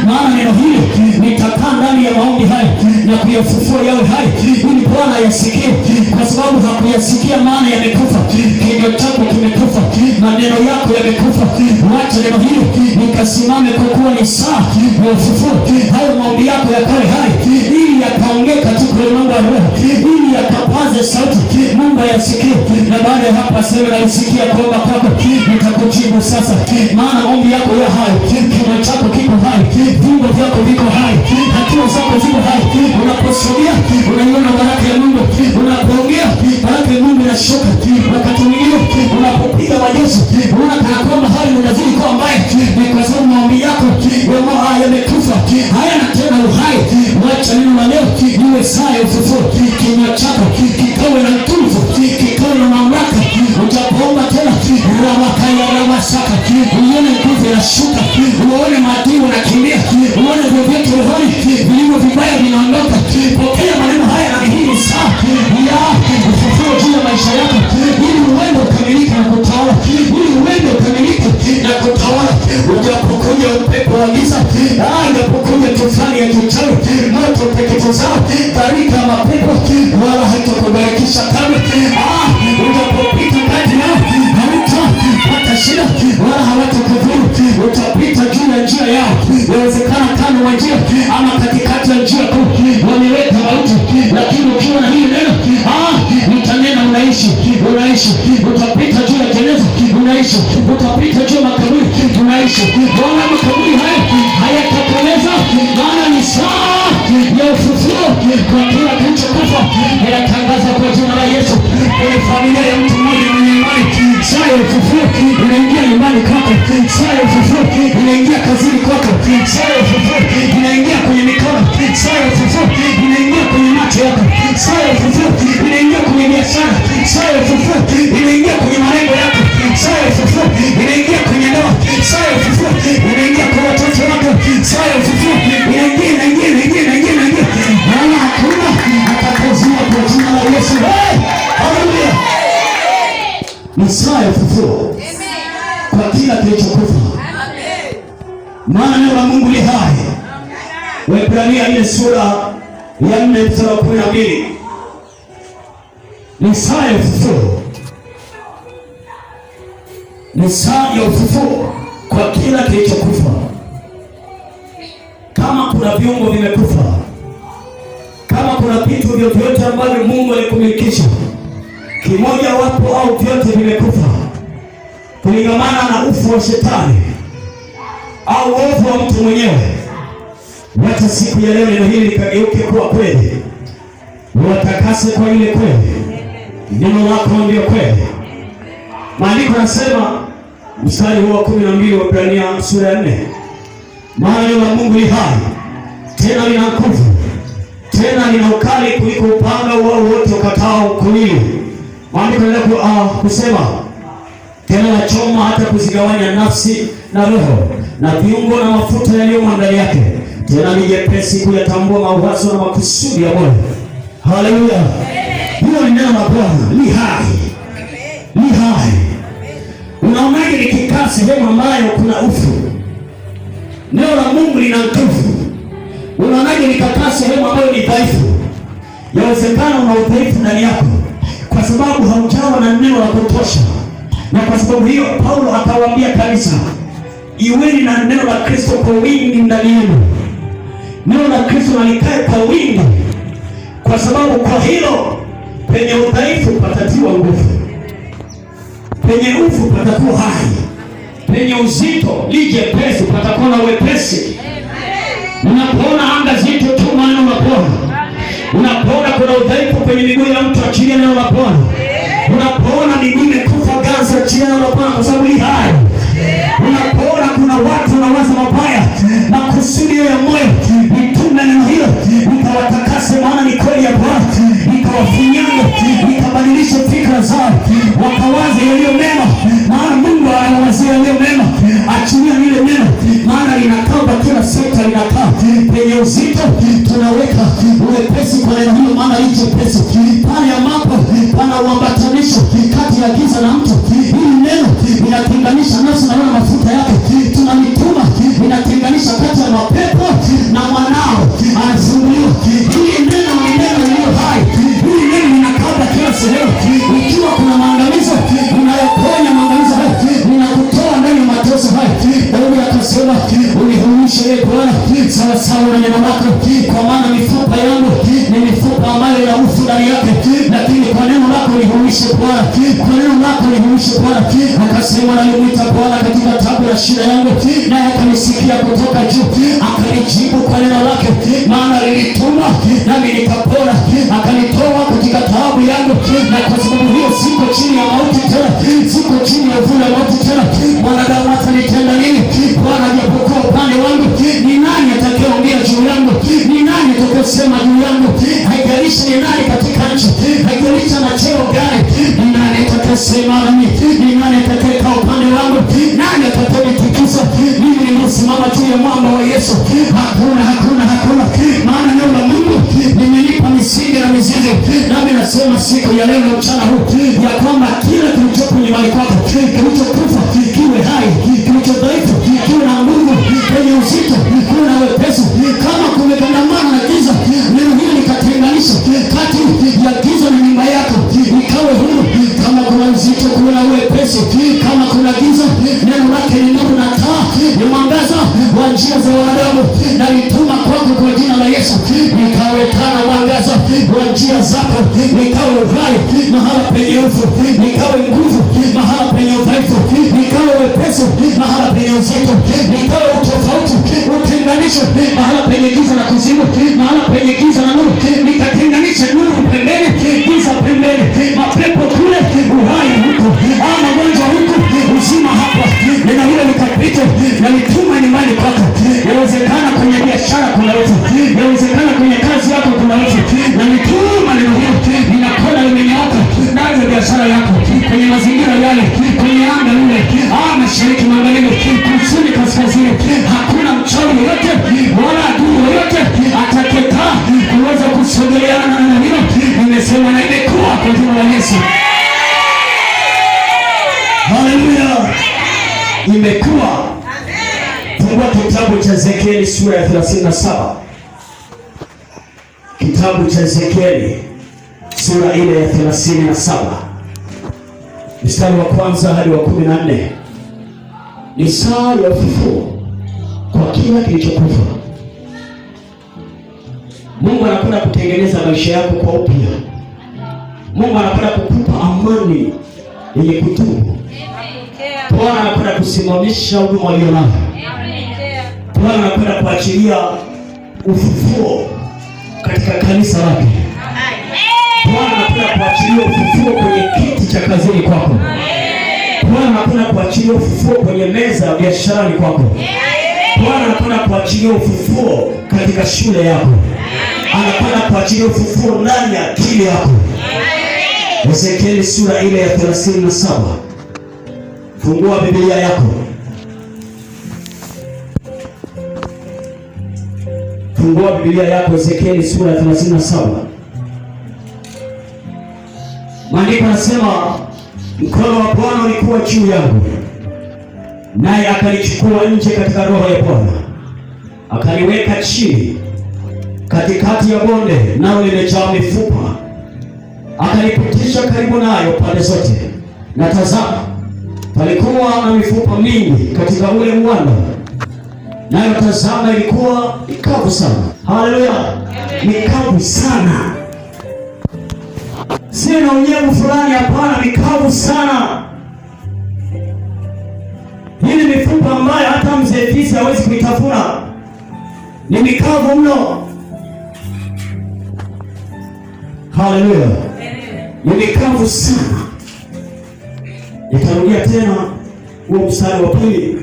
Maana neno hili litakaa ndani ya maombi haya na kuyafufua yawe hai, ili Bwana ayasikie, kwa sababu hakuyasikia maana yamekufa. Kinywa chako kimekufa, maneno yako yamekufa. Wacha neno hili likasimame, kwa kuwa ni saa ya ufufuo. Hayo maombi yako yakawe hai, ili yakaongee katika ulimwengu wa roho, ili yakapaze sauti, Mungu ayasikie. Na baada ya hapa sema, nalisikia kuomba kwako, nitakujibu sasa. Maana maombi yako ya hai, kinywa chako kiko hai, viungo vyako viko hai, hatua zako ziko hai. Unaposogea unaiona baraka ya Mungu, unapoongea baraka ya Mungu inashuka. Wakati mwingine unapopiga majeshi unaona kana kwamba hali unazidi kuwa mbaya, ni kwa sababu maombi yako yamekufa, hayana tena uhai. Wacha ufufuo, kinywa chako kikawe na nguvu, kikawe na mamlaka. Utapoomba tena rabakaya rabasaka, uone nguvu inashuka, uone maadui wanakimbia, uone vyovyote rohoni vilivyo vibaya vinaondoka. Pokea maneno haya na hii saa ya ufufuo juu ya maisha yako, ili uende ukamilike na kutawala, ili uende ukamilike na kutawala. Ujapokuja upepo wa giza, ujapokuja tufani ya kichawi, moto teketezao, gharika ya mapepo, wala haitakubarikisha kamwe. Ujapopita kati yao, hawatapata shida wala hawatakudhuru. Utapita juu ya njia yao, yawezekana kando wa njia ama katikati ya njia kuu wameweka mauti, lakini ukiwa na hili neno utanena, unaishi. Utapita juu ya jeneza, unaishi. Utapita juu ya makaburi, unaishi. Wala makaburi haya hayatakoleza, maana ni saa ya ufufuo kwa kila kilichokufa. Ninatangaza kwa jina la Yesu kwenye familia ya mtu mmoja mwenye imani, saa ya ufufuo inaingia nyumbani kwako, saa ya ufufuo inaingia kazini kwako, saa ya ufufuo inaingia kwenye mikono, saa ya ufufuo inaingia kwenye macho yako, saa ya ufufuo inaingia kwenye biashara, saa ya ufufuo inaingia kwenye malengo yako, saa ya ufufuo inaingia kwenye ndoa, saa ya ufufuo inaingia kwa watoto wako, saa ya ufufuo inaingia. Wala hakuna atakayezuia kwa jina la Yesu. Haleluya! Ni saa ya ufufuo kwa kila kilichokufa. Maana neno la Mungu li hai. Waebrania ile sura ya 4 mstari wa 12. Ni saa ya ufufuo. Ni saa ya ufufuo kwa kila kilichokufa. Kama kuna viungo vimekufa, kama kuna vitu vyovyote ambavyo Mungu alikumilikisha, kimoja wapo au vyote vimekufa kulingamana na ufu wa shetani au uovu wa mtu mwenyewe, wacha siku ya leo neno hili likageuke kuwa kweli. Watakase kwa ile kweli. Neno lako ndio kweli. Maandiko yanasema mstari wa 12 wa Waebrania sura ya 4, maana neno la Mungu li hai, tena lina nguvu, tena lina ukali kuliko upanga wao wote ukatao kuwili. Maandiko yanaendelea kusema tena lachoma hata kuzigawanya nafsi na roho na viungo na mafuta yaliyomo ndani yake, tena ni jepesi kuyatambua mawazo na makusudi ya Bwana. Haleluya! Hiyo ni neno la Bwana, li hai. Unaonaje likikaa sehemu ambayo kuna ufu? Neno la Mungu lina nguvu. Unaonaje likakaa sehemu ambayo ni dhaifu? Yawezekana una udhaifu ndani yako kwa sababu haujawa na neno la kutosha, na kwa sababu hiyo Paulo akawaambia kanisa, iweni na neno la Kristo kwa wingi ndani yenu. Neno la Kristo likae kwa wingi, kwa sababu kwa hilo penye udhaifu patatiwa nguvu, penye ufu patakuwa hai, penye uzito lije pesi patakuwa na wepesi. Unapoona anga zito tu neno la Bwana. Unapoona kuna udhaifu kwenye miguu ya mtu, achilia neno la Bwana. Unapoona miguu imekufa ganza, achilia neno la Bwana kwa sababu li hai. Unapoona kuna watu wanawaza mabaya na kusudi ya moyo, nitume neno hilo nikawatakase, maana ni kweli ya Bwana, nikawafinyanga, nikabadilisha fikra zao wakawaza yaliyo mema, maana Mungu anawazia yaliyo mema. Achilia lile neno, maana linakaba kila sekta, linakaa penye uzito, tunaweka uwepesi kwa neno hilo, maana licho pesi pale ambapo pana uambatanisho kati ya giza na mtu. Hili neno linatenganisha nafsi na roho, mafuta yake tunalituma, linatenganisha kati ya mapepo na mwanao anafunguliwa. Hili neno ni neno lililo hai. Hili neno linakaba kila sehemu. Ikiwa kuna maangamizo, unayoponya maangamizo haya, ninakutoa ndani ya mateso haya. Daudi akasema, unihuishe ee Bwana sawa sawa na neno lako, kwa maana mifupa yangu ni mifupa ambayo ina ufu ndani yake, lakini kwa neno lako nihuishe Bwana, kwa neno lako nihuishe Bwana. Akasema, nalimwita Bwana katika taabu ya shida yangu, naye akanisikia kutoka juu, akanijibu kwa neno lake, maana lilituma nami nikapona, akanitoa katika taabu yangu, na kwa sababu hiyo siko chini ya mauti tena, siko chini ya uvuli wa mauti tena. Mwanadamu atanitenda nini? Bwana ajapokuwa upande wangu, ni nani atakayeongea juu yangu? Ni nani atakayesema juu yangu? Haijalishi nani katika nchi, haijalishi na cheo gani, ni nani atakayesema nami, ni nani atakayekaa upande wangu, nani atakayenitikisa? Mimi nimesimama juu ya mwamba wa Yesu. Hakuna. Maana neno la Mungu limenipa misingi na mizizi. Nami nasema siku ya leo na mchana huu ya kwamba kila kilichopo nyumbani kwako, kilichokufa kiwe hai, kilicho dhaifu kiwe na nguvu, kwenye uzito kiwe na wepesi. Kama kumegandamana na giza, neno hili likatenganisha kati ya giza na nyumba yako, ikawe huru. Kama kuna uzito kuwe na wepesi. Kama kuna giza, neno lake ni nuru na taa, ni mwangaza wa njia za wanadamu. Na lituma kwako kwa jina la Yesu, nikawe taa mwangaza wa njia zako, nikawe uhai mahala penye ufu, nikawe nguvu mahala penye udhaifu, nikawe wepesi mahala penye uzito, nikawe utofauti, utenganisho mahala penye giza na kuzimu, mahala penye giza na nuru, nikatenganisha nuru pembeni, giza pembeni, mapepo kule, uhai huku, magonjwa huku, uzima hapa. Neno hilo likapita na lituma nyumbani kwako. Yawezekana kwenye biashara kuna ufu, yawezekana kwenye kazi yako kuna ufu, na lituma neno hilo linakona limenyooka ndani ya biashara yako, kwenye mazingira yale, kwenye anga lile, mashariki, magharibi, kusini, kaskazini. Hakuna mchawi yoyote wala adui yoyote atakayekaa kuweza kusogeleana na neno hilo. Nimesema na imekuwa kwa jina la Yesu. Haleluya, imekuwa. Fungua kitabu cha Ezekieli sura ya 37. Kitabu cha Ezekieli sura ile ya 37, mstari wa kwanza hadi wa 14. Ni saa ya ufufuo kwa kila kilichokufa. Mungu anakwenda kutengeneza maisha yako kwa upya. Mungu anakwenda kukupa amani yenye kudumu. Bwana anakwenda kusimamisha huduma aliyonayo. Bwana anakwenda kuachilia ufufuo katika kanisa lake. Bwana anakwenda kuachilia ufufuo kwenye kiti cha kazini kwako. Bwana anakwenda kuachilia ufufuo kwenye meza ya biashara kwako. Bwana anakwenda kuachilia ufufuo katika shule yako. Anakwenda kuachilia ufufuo ndani ya akili yako. Ezekieli sura ile ya 37. Fungua Biblia yako. Fungua Biblia yako, Ezekieli sura ya 37. Maandiko yanasema, mkono wa Bwana ulikuwa juu yangu, naye akanichukua nje katika roho ya Bwana, akaniweka chini katikati ya bonde, nao limejaa mifupa. Akanipitisha karibu nayo pande zote, na tazama, palikuwa na mifupa mingi katika ule uwanda, nayo tazama, ilikuwa mikavu sana. Haleluya, mikavu sana. Sio na unyevu fulani, hapana, mikavu sana. Hii ni mifupa ambayo hata mzee fisi hawezi kuitafuna. Ni mikavu mno. Haleluya, ni mikavu sana. Nitarudia tena huo mstari wa pili.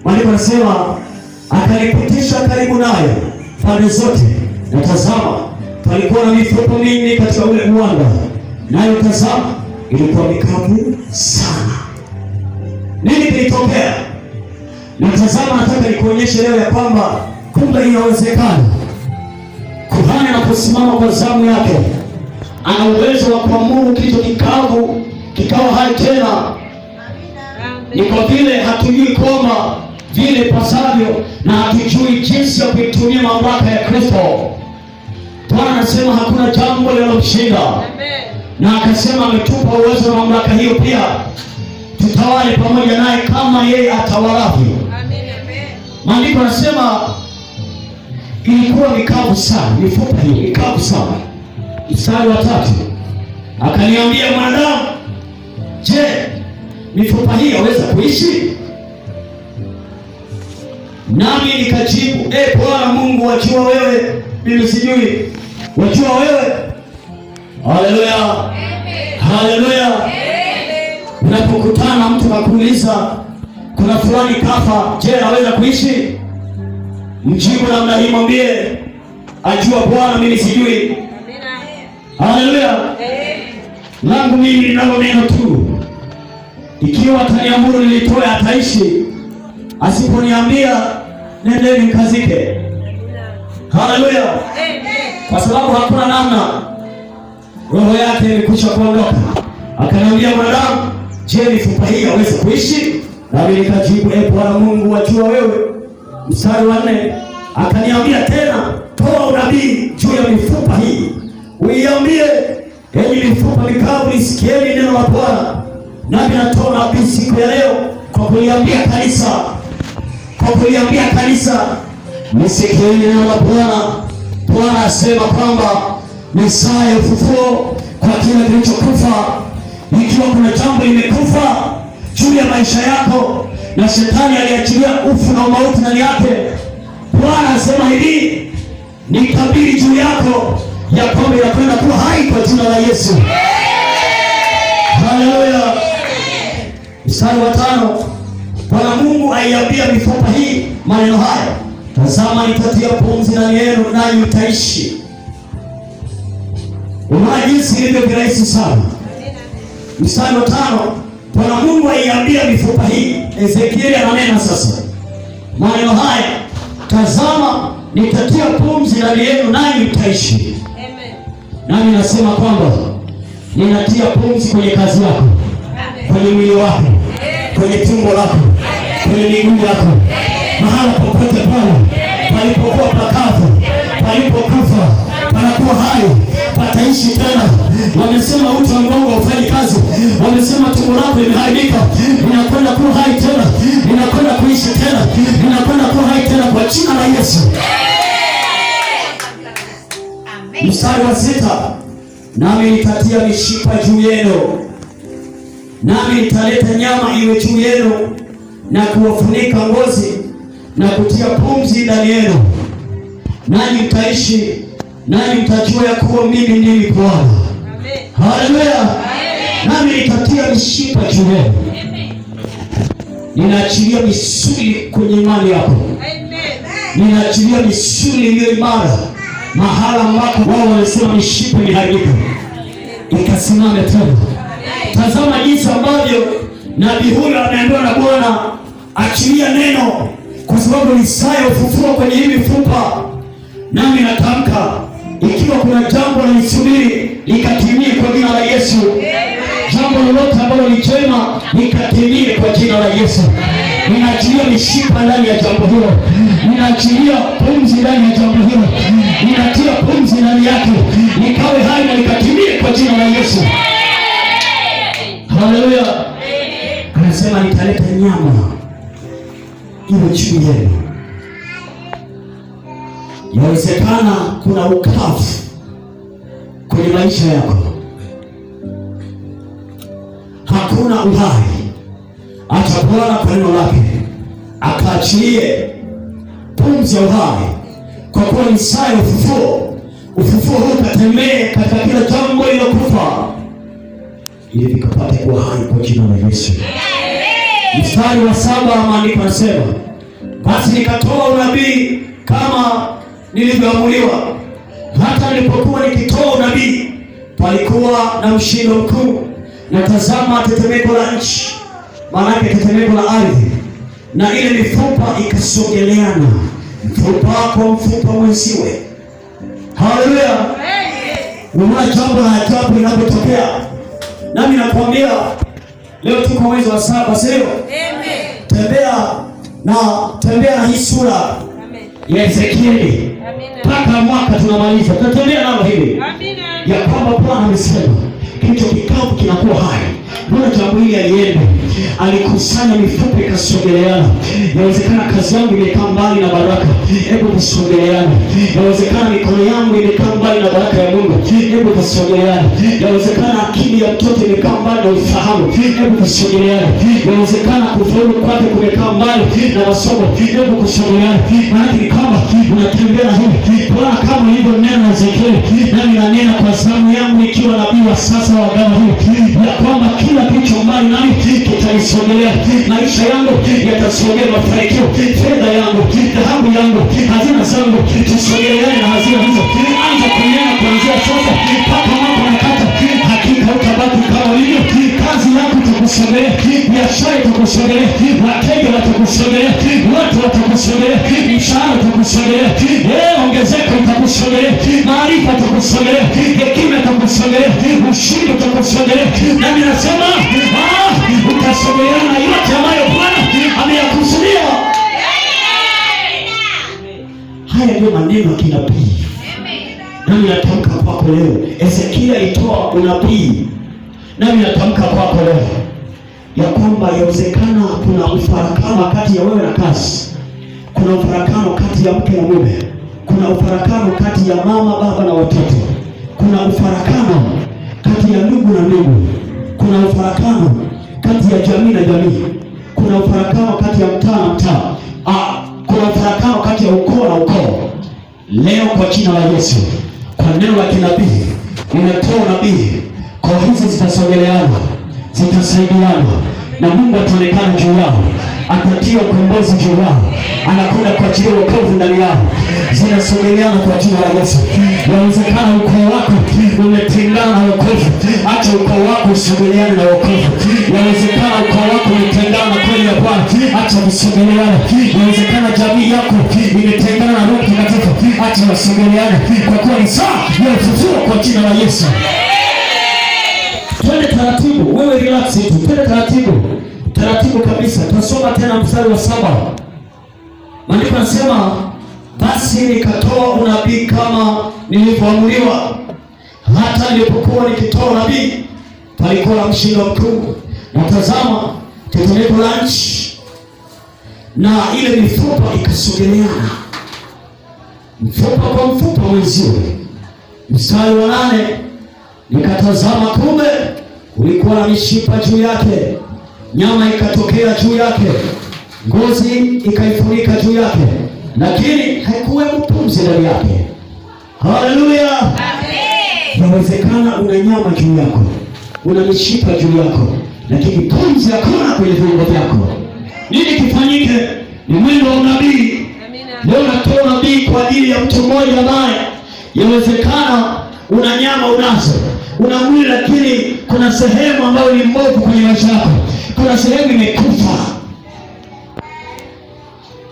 Maandiko yanasema, akanipitisha karibu nayo pande zote, na tazama, palikuwa na mifupa mingi katika ule uwanda, nayo tazama, ilikuwa mikavu sana. Nini kilitokea? Na tazama, nataka nikuonyeshe leo ya kwamba kumbe inawezekana. Kuhani anaposimama kwa zamu yake, ana uwezo wa kuamuru kitu kikavu kikawa hai tena. Ni kwa vile hatujui koma vile pasavyo, na hatujui jinsi ya kuitumia mamlaka ya Kristo. Bwana anasema hakuna jambo linalomshinda, na akasema ametupa uwezo na mamlaka hiyo pia, tutawale pamoja naye kama yeye atawalavyo. Maandiko yanasema ilikuwa mikavu sana, mifupa hiyo mikavu sana. Mstari wa 3, akaniambia, mwanadamu, je, mifupa hii yaweza kuishi? Nami nikajibu, Bwana Mungu, wajua wewe, mimi sijui. Wajua wewe. Haleluya, haleluya. Unapokutana na mtu akakuuliza kuna fulani kafa, je, anaweza kuishi? Mjibu namna hii, mwambie, ajua Bwana, mimi sijui. Haleluya. Langu mimi ninalo neno tu, ikiwa ataniamuru nilitoe ataishi, asiponiambia nendeni mkazike. Haleluya. Kwa sababu hakuna namna, roho yake ilikwisha kuondoka. Akaniambia, mwanadamu, je, mifupa hii hawezi kuishi? Nami nikajibu, Bwana Mungu, wajua wewe. Mstari wa 4 akaniambia tena, toa unabii juu ya mifupa hii, uiambie, enyi mifupa mikavu, nisikieni neno la Bwana. Nami natoa unabii siku ya leo kwa kuliambia kanisa, nisikieni neno la Bwana. Bwana asema kwamba ni saa ya ufufuo kwa kila kilichokufa. Ikiwa kuna jambo limekufa juu ya maisha yako na shetani aliachilia ufu na mauti ndani yake, Bwana asema hivi, nitabiri juu yako ya kwamba inakwenda kuwa hai kwa jina la Yesu. Haleluya. Mstari wa 5, Bwana Mungu aiambia mifupa hii maneno haya, tazama, nitatia pumzi ndani yenu nanyi mtaishi. Unaona jinsi ilivyo virahisi sana. Mstari wa 5, Bwana Mungu aiambia mifupa hii. Ezekieli ananena sasa maneno haya, tazama, nitatia pumzi ndani yenu nanyi mtaishi. Amen. Nami nasema kwamba ninatia pumzi kwenye kazi yako, kwenye mwili wako, kwenye tumbo lako, kwenye miguu yako, mahala popote pale palipokuwa pakavu, palipokufa panakuwa hai, pataishi tena. Wamesema uti wa mgongo haufanyi kazi, wamesema tumbo lako limeharibika, linakwenda kuwa hai tena, linakwenda kuishi tena, linakwenda kuwa hai tena kwa jina la Yesu. Mstari wa 6, nami nitatia mishipa juu yenu, nami nitaleta nyama iwe juu yenu na kuwafunika ngozi na kutia pumzi ndani yenu, nanyi mtaishi, nanyi mtajua ya kuwa mimi ndimi Bwana. Haleluya. Nami nitatia mishipa juu yenu. Ninaachilia misuli kwenye imani yako. Ninaachilia misuli iliyo imara mahala ambako wao walisema mishipa imeharibika, ikasimame tena. Tazama jinsi ambavyo nabii huyo ameambiwa na Bwana, achilia neno, kwa sababu ni saa ya ufufuo kwenye hii mifupa. Nami natamka, ikiwa kuna jambo linasubiri likatimie kwa jina la Yesu. Jambo lolote ambalo ni jema likatimie kwa jina la Yesu. Ninaachilia mishipa ndani ya jambo hilo, ninaachilia pumzi ndani ya jambo hilo, ninatia pumzi ndani yake, nikawe hai na likatimie kwa jina la Yesu. Haleluya. Anasema nitaleta nyama iwe juu yenu. Yawezekana kuna ukavu kwenye maisha yako, hakuna uhai. Acha Bwana kwa neno lake akaachilie pumzi ya uhai, kwa kuwa ni saa ya ufufuo. Ufufuo huu katembee katika kila jambo lilokufa, ili vikapate kuwa hai kwa jina la Yesu. Mstari wa 7 maandiko yanasema, basi nikatoa unabii kama nilivyoamuliwa. Hata nilipokuwa nikitoa unabii, palikuwa na mshindo mkuu, na tazama, tetemeko la nchi, maanake tetemeko la ardhi, na ile mifupa ikasogeleana, mfupa kwa mfupa mwenziwe. Haleluya. Unaona jambo la ajabu linapotokea. Nami nakwambia leo tuko mwezi wa 7, sio? Tembea na hii sura ya Ezekieli mpaka mwaka tunamaliza. Tutatembea nalo hivi ya kwamba Bwana amesema kicho kikavu kinakuwa hai. Mbona jambo hili alienda, alikusanya mifupa ikasogeleana. Yawezekana kazi yangu imekaa mbali na baraka, hebu tusogeleane. Yawezekana mikono yangu imekaa mbali na baraka ya Mungu, hebu tusogeleane. Yawezekana akili ya mtoto imekaa mbali na ufahamu, hebu tusogeleane. Yawezekana kufaulu kwake kumekaa mbali na masomo, hebu tusogeleane. Maana ni kama unatembea hivi. Bwana kama hivyo neno Ezekieli, nami nanena kwa zamu yangu ikiwa nabii wa sasa wa agano hili, ya kwamba kila kilicho mbali nami kitanisogelea. Maisha yangu yatasogea, mafanikio, fedha yangu, dhahabu yangu, hazina zangu, tusogeleane na hazina hizo. Anza kunena kuanzia sasa mpaka watakusogelea, biashara itakusogelea, wateja watakusogelea, watu watakusogelea, mshahara utakusogelea, ongezeko itakusogelea, maarifa itakusogelea, hekima itakusogelea, ushindi utakusogelea. Nami nasema utasogelea na yote ambayo Bwana ameyakusudia. Haya ndio maneno ya kinabii. Nami natamka kwako leo. Ezekiel alitoa unabii. Nami natamka kwako leo ya kwamba yawezekana kuna ufarakano kati ya wewe na kazi. Kuna ufarakano kati ya mke na mume. Kuna ufarakano kati ya mama, baba na watoto. Kuna ufarakano kati ya ndugu na ndugu. Kuna ufarakano kati ya jamii na jamii. Kuna ufarakano kati ya mtaa na mtaa. Kuna ufarakano kati ya ukoo na ukoo. Leo kwa jina la Yesu, kwa neno la kinabii, nimetoa nabii. Kwa hizi zitasogeleana, zitasaidiana, na Mungu ataonekana juu yao, atatia ukombozi juu yao, anakwenda kuachilia wokovu ndani yao. Zinasogeleana kwa jina la Yesu. Yawezekana ukoo wako umetengana na wokovu, acha ukoo wako usogeleane na wokovu. Yawezekana ukoo wako umetengana na kweli ya Bwana, acha usogeleane. Yawezekana jamii yako imetengana na Roho Mtakatifu, acha wasogeleane, kwa kuwa ni saa ya ufufuo kwa jina la Yesu. Twende taratibu, wewe relax tu. Twende taratibu. Taratibu kabisa. Tunasoma tena mstari wa 7. Maandiko yanasema, basi nikatoa unabii kama nilivyoamriwa. Hata nilipokuwa nikitoa unabii, palikuwa na mshindo mkuu. Na tazama, tetemeko la nchi, na ile mifupa ikasogeleana, mfupa kwa mfupa mwenziwe. Mstari wa 8, nikatazama, kumbe kulikuwa na mishipa juu yake, nyama ikatokea juu yake, ngozi ikaifunika juu yake, lakini haikuwemo pumzi ndani yake. Haleluya, amen. Yawezekana una nyama juu yako, una mishipa juu yako, lakini pumzi hakuna kwenye viungo vyako. Nini kifanyike? Ni mwendo wa unabii. Leo natoa unabii kwa ajili ya mtu mmoja ambaye yawezekana una nyama unazo, una mwili, lakini kuna sehemu ambayo ni mbovu kwenye maisha yako. Kuna sehemu imekufa.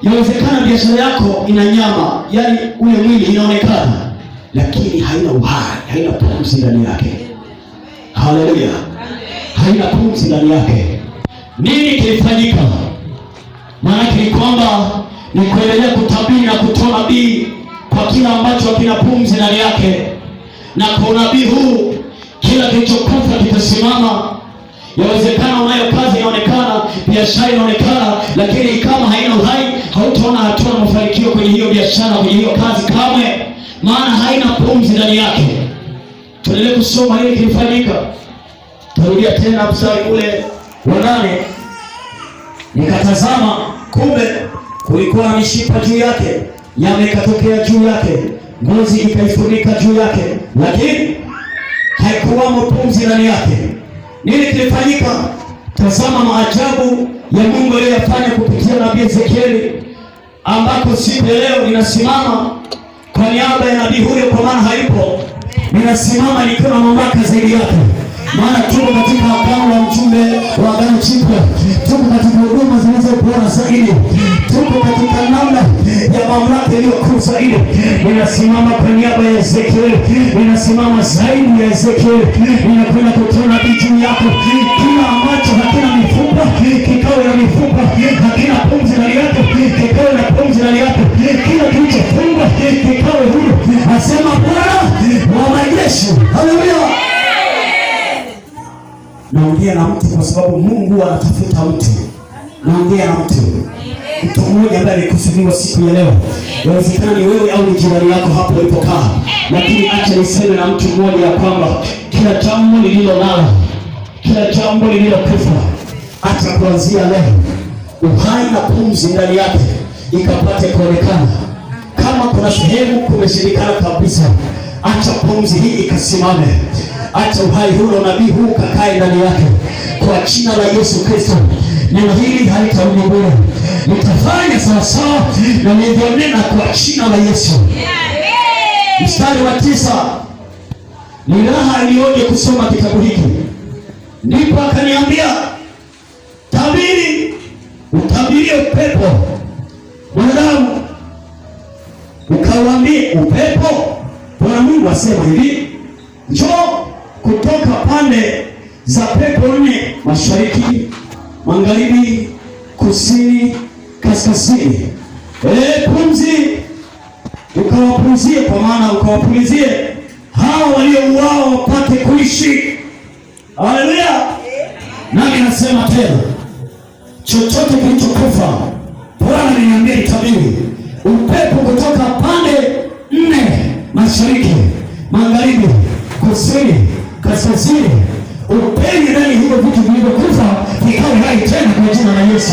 Yawezekana biashara yako ina nyama, yani ule mwili inaonekana, lakini haina uhai, haina pumzi ndani yake. Haleluya, haina pumzi ndani yake. Nini kilifanyika? Maana ni kwamba ni kuendelea kutabiri na kutoa nabii kwa kila ambacho hakina pumzi ndani yake. Na kwa unabii huu, kila kilichokufa kitasimama. Yawezekana unayo kazi inaonekana, biashara inaonekana, lakini kama haina uhai, hautaona hatua na mafanikio kwenye hiyo biashara, kwenye hiyo kazi kamwe, maana haina pumzi ndani yake. Tuendelee kusoma ile kilifanyika. Tarudia tena mstari ule wa 8. Nikatazama, kumbe kulikuwa na mishipa juu yake, nyama ikatokea juu yake, ngozi ikaifunika juu yake, lakini haikuwamo pumzi ndani yake. Nini kilifanyika? Tazama maajabu ya Mungu aliyofanya kupitia nabii Ezekiel, ambako siku ya leo ninasimama kwa niaba ya nabii huyo, kwa maana haipo. Ninasimama nikiwa na mamlaka zaidi yake, maana tuko katika agano la mjumbe wa agano jipya. Tuko katika huduma zilizo bora zaidi. Tuko katika namna ya mamlaka iliyokuu zaidi. Ninasimama kwa niaba ya Ezekiel, ninasimama zaidi ya Ezekiel. Ninakwenda kutoa nabii juu yako. Kila ambacho hakina mifupa kikawe na mifupa, hakina pumzi ndani yako kikawe na pumzi ndani yako, kila kilichofungwa kikawe huru, asema Bwana wa majeshi. Haleluya. Naongea na mtu kwa sababu Mungu anatafuta mtu. Naongea na mtu mmoja ambaye alikusudiwa siku ya leo. Inawezekana ni wewe au ni jirani yako hapo ulipokaa, lakini acha niseme na mtu mmoja ya kwamba kila jambo lililolala, kila jambo lililokufa, acha kuanzia leo uhai na pumzi ndani yake ikapate kuonekana. Kama kuna sehemu kumeshindikana kabisa, acha pumzi hii ikasimame. Acha uhai huu na nabii huu kakae ndani yake kwa jina la Yesu Kristo. Neno hili halitarudi bure, litafanya sawasawa na nilivyonena kwa jina la Yesu. Mstari wa 9, ni raha iliyoje kusoma kitabu hiki. Ndipo akaniambia, pepo, mwanadamu, ukauambie upepo. Bwana Mungu asema hivi, njoo kutoka pande za pepo nne, mashariki, magharibi, kusini, kaskazini. Pumzi ukawapulizie, kwa maana ukawapulizie hao waliouao wapate kuishi. Haleluya! Nami nasema tena, chochote kilichokufa, Bwana aliniambia nitabiri, upepo kutoka pande nne, mashariki, magharibi, kusini, kaskazini, upenye ndani hivyo vitu vilivyokufa vikawe hai tena kwa jina la Yesu.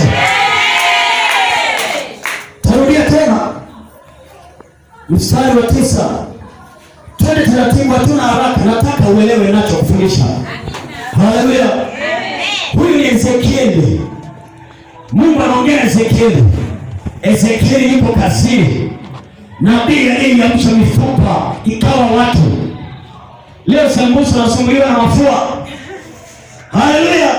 Tarudia tena mstari wa 9. Twende taratibu, hatuna haraka, nataka uelewe nacho kufundisha. Haleluya! Huyu ni Ezekieli. Mungu anaongea na Ezekieli. Ezekieli yuko kazini. Nabii aliyeamsha mifupa ikawa watu. Leo sambusa nasumbuliwa na mafua. Haleluya!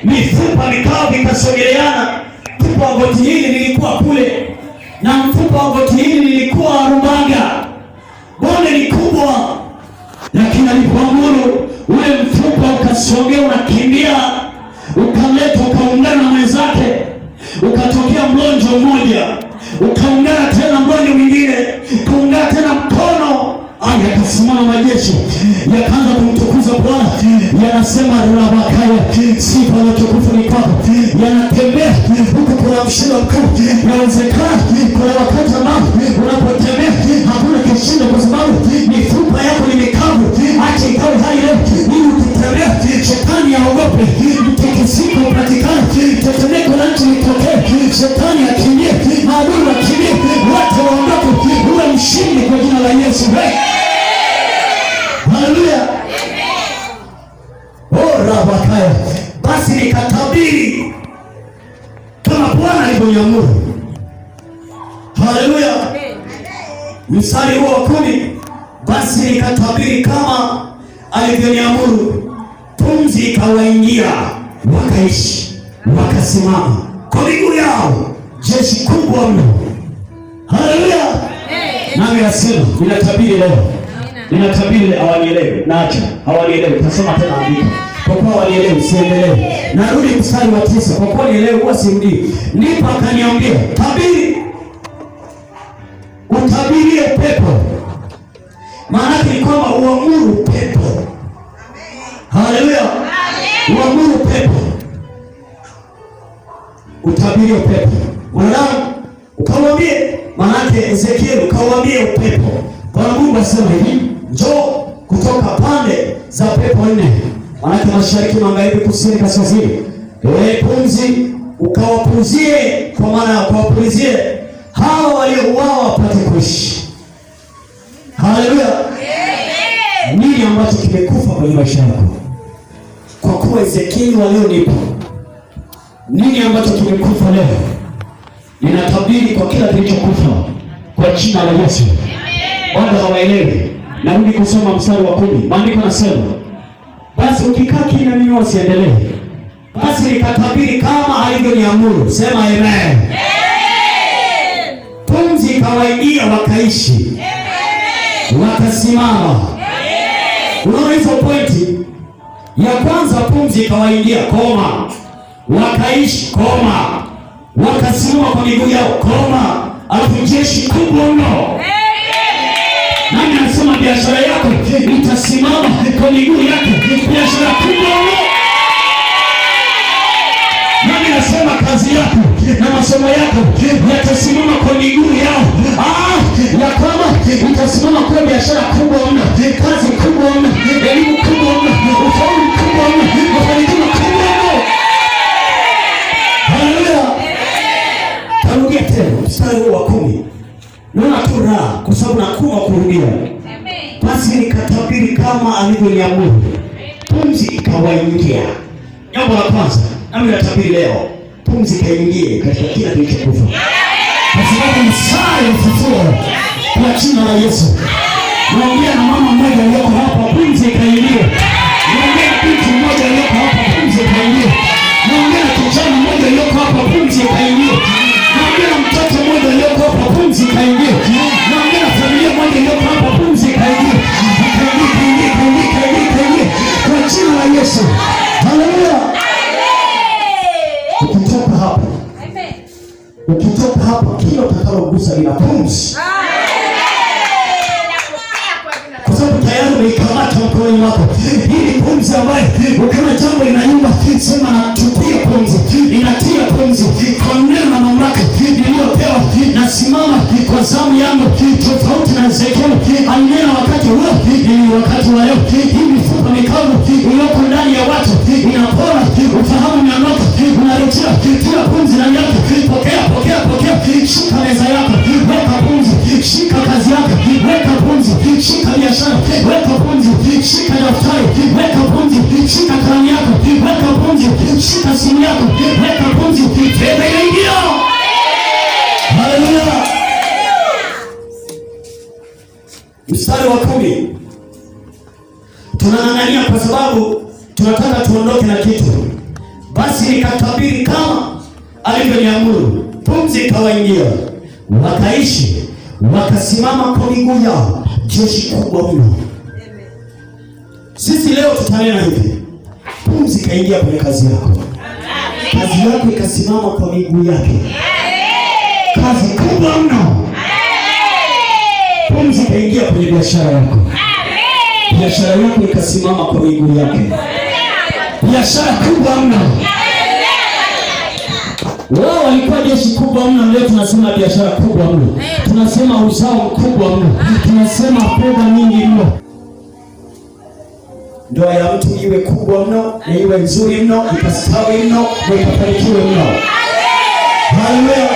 Mifupa mikao vikasogeleana. Mfupa wa goti hili lilikuwa kule, na mfupa wa goti hili lilikuwa Rubaga. Bonde ni kubwa, lakini alipoamuru ule mfupa ukasogea, unakimbia, ukaleta, ukaungana na mwenzake, ukatokea mlonjo mmoja, ukaungana tena mlonjo mwingine, ukaungana tena mkono. Yakasimama majeshi, yakaanza kumtukuza Bwana. Yanasema Rabakaya, sifa na utukufu ni kwako. Yanatembea huko, kuna mshindo mkuu. Inawezekana kuna wakati ambao unapotembea hakuna kishindo, kwa sababu mifupa yako ni mikavu. Acha ikawe hai leo, ili ukitembea shetani aogope, mtikisiko upatikane, tetemeko la nchi litokee, shetani akimbie, maadui wakimbie, watu waondoke, uwe mshindi kwa jina la Yesu. Haleluya! Rabakaya, basi nikatabiri kama Bwana alivyoniamuru. Haleluya! Mstari huo wa 10, basi nikatabiri kama alivyoniamuru, pumzi ikawaingia, wakaishi, wakasimama kwa miguu yao, jeshi kubwa mno. Haleluya! Nami nasema ninatabiri leo, ninatabiri hawanielewi, naacha hawanielewi. Tasoma tena andiko, kwa kuwa hawanielewi siendelee. Narudi mstari wa 9, kwa kuwa nielewe huwa sirudi. Ndipo akaniambia, tabiri, utabirie pepo. Maana ni kwamba uamuru pepo. Haleluya! Uamuru pepo, utabirie pepo. Mwanadamu ukawambie, maana Ezekieli ukawambie upepo. Bwana Mungu asema hivi, njoo kutoka pande za pepo nne, maana mashariki, magharibi, kusini, kaskazini. Pumzi ukawapulizie, kwa maana ukawapulizie hao waliouawa wapate kuishi. Haleluya! Nini ambacho kimekufa kwenye maisha yako? Kwa kuwa Ezekieli wa leo nipo. Nini ambacho kimekufa leo? Ninatabiri kwa kila kilichokufa kwa jina la Yesu. Wanda hawaelewi. Narudi kusoma mstari wa 10. Maandiko nasema, basi ukikaa kimya mimi wasiendelee. Basi nikatabiri kama alivyoniamuru. Sema amen. Amen. Pumzi ikawaingia, wakaishi. Amen. Wakasimama. Amen. Unaona hizo pointi? Ya kwanza, pumzi ikawaingia, koma. Wakaishi, koma. Wakasimama kwa miguu yao, koma. Alafu jeshi kubwa mno. Nani anasema biashara yako itasimama kwa miguu yake? Biashara kubwa mno. Nani anasema kazi yako na masomo yako yatasimama kwa miguu yao? Ya kwamba itasimama kwa biashara kubwa mno, kazi kubwa mno, elimu kubwa mno, ufaulu kubwa mno, mafanikio kubwa mno. Haleluya! Tarudia tena mstari wa 10. Naona tu raha kwa sababu nakuwa kurudia. Basi nikatabiri kama alivyoniamuru, pumzi ikawaingia. Jambo la kwanza, nami natabiri leo, pumzi ikaingie katika kila kilichokufa, kwa sababu ni saa ya ufufuo kwa jina la Yesu. Naongea na mama mmoja aliyoko hapa, pumzi ikaingie. Naongea na binti mmoja aliyoko hapa, pumzi ikaingie. Naongea na kijana mmoja aliyoko hapa, pumzi ikaingie. kugusa bila pumzi, kwa sababu tayari umeikamata mkononi mwako. Hii ni pumzi ambayo ukiona jambo linayumba, sema natupia pumzi, inatia pumzi kwa neno na mamlaka niliyopewa. Nasimama kwa zamu yangu tofauti na Ezekiel alinena wakati huo, ni wakati wa leo. Hii mifupa mikavu iliyoko ndani ya watu inapona, ufahamu umeondoka, unarejea kila pumzi ndani yako. Pokea, pokea, pokea. Shika meza yako, weka pumzi. Shika kazi yako, weka pumzi. Shika biashara, weka pumzi. Shika daftari, weka pumzi. Shika kalamu yako, weka pumzi. Shika simu yako, weka pumzi. Fedha inaingia. Haleluya. Mstari wa 10 tunang'ang'ania kwa sababu tunataka tuondoke na kitu. Basi nikatabiri kama alivyoniamuru, pumzi ikawaingia, wakaishi, wakasimama kwa miguu yao, jeshi kubwa mno. Sisi leo tutanena hivi, pumzi ikaingia kwenye kazi yako, kazi yako ikasimama kwa miguu yake, kazi kubwa mno. Pumzi ikaingia kwenye biashara yako, biashara yako ikasimama kwa miguu yake, biashara kubwa mno. Wao walikuwa jeshi kubwa mno, leo tunasema biashara kubwa mno, tunasema uzao mkubwa mno, tunasema fedha nyingi mno. Ndoa ya mtu iwe kubwa mno na iwe nzuri mno, ikastawi mno na ikafanikiwe mno. Haleluya.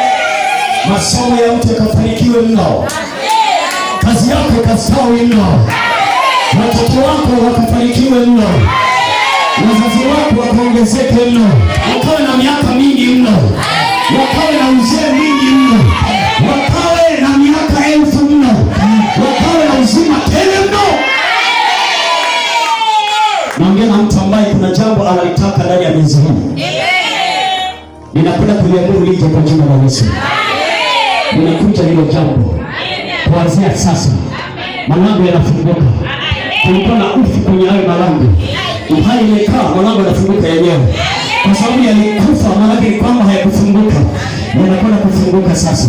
Masomo ya mtu ikafanikiwe mno, kazi yako ikastawi mno, watoto wako wakafanikiwe mno, wazazi wako wakaongezeke mno, wakawe na miaka mingi mno, wakawe na uzee mingi mno, wakawe na miaka 1000 mno, wakawe na uzima tele mno. Naongea na mtu ambaye kuna jambo analitaka ndani ya miezi hii. Ninakwenda kuliamuru lije kwa jina la Yesu. Ninakuja hilo jambo kuanzia sasa. Malango yanafunguka. Kulikuwa na ufi kwenye hayo malango. Uhai umekaa, malango yanafunguka yenyewe. Kwa sababu yalikufa, maana ni kwamba hayakufunguka. Yanakwenda kufunguka sasa.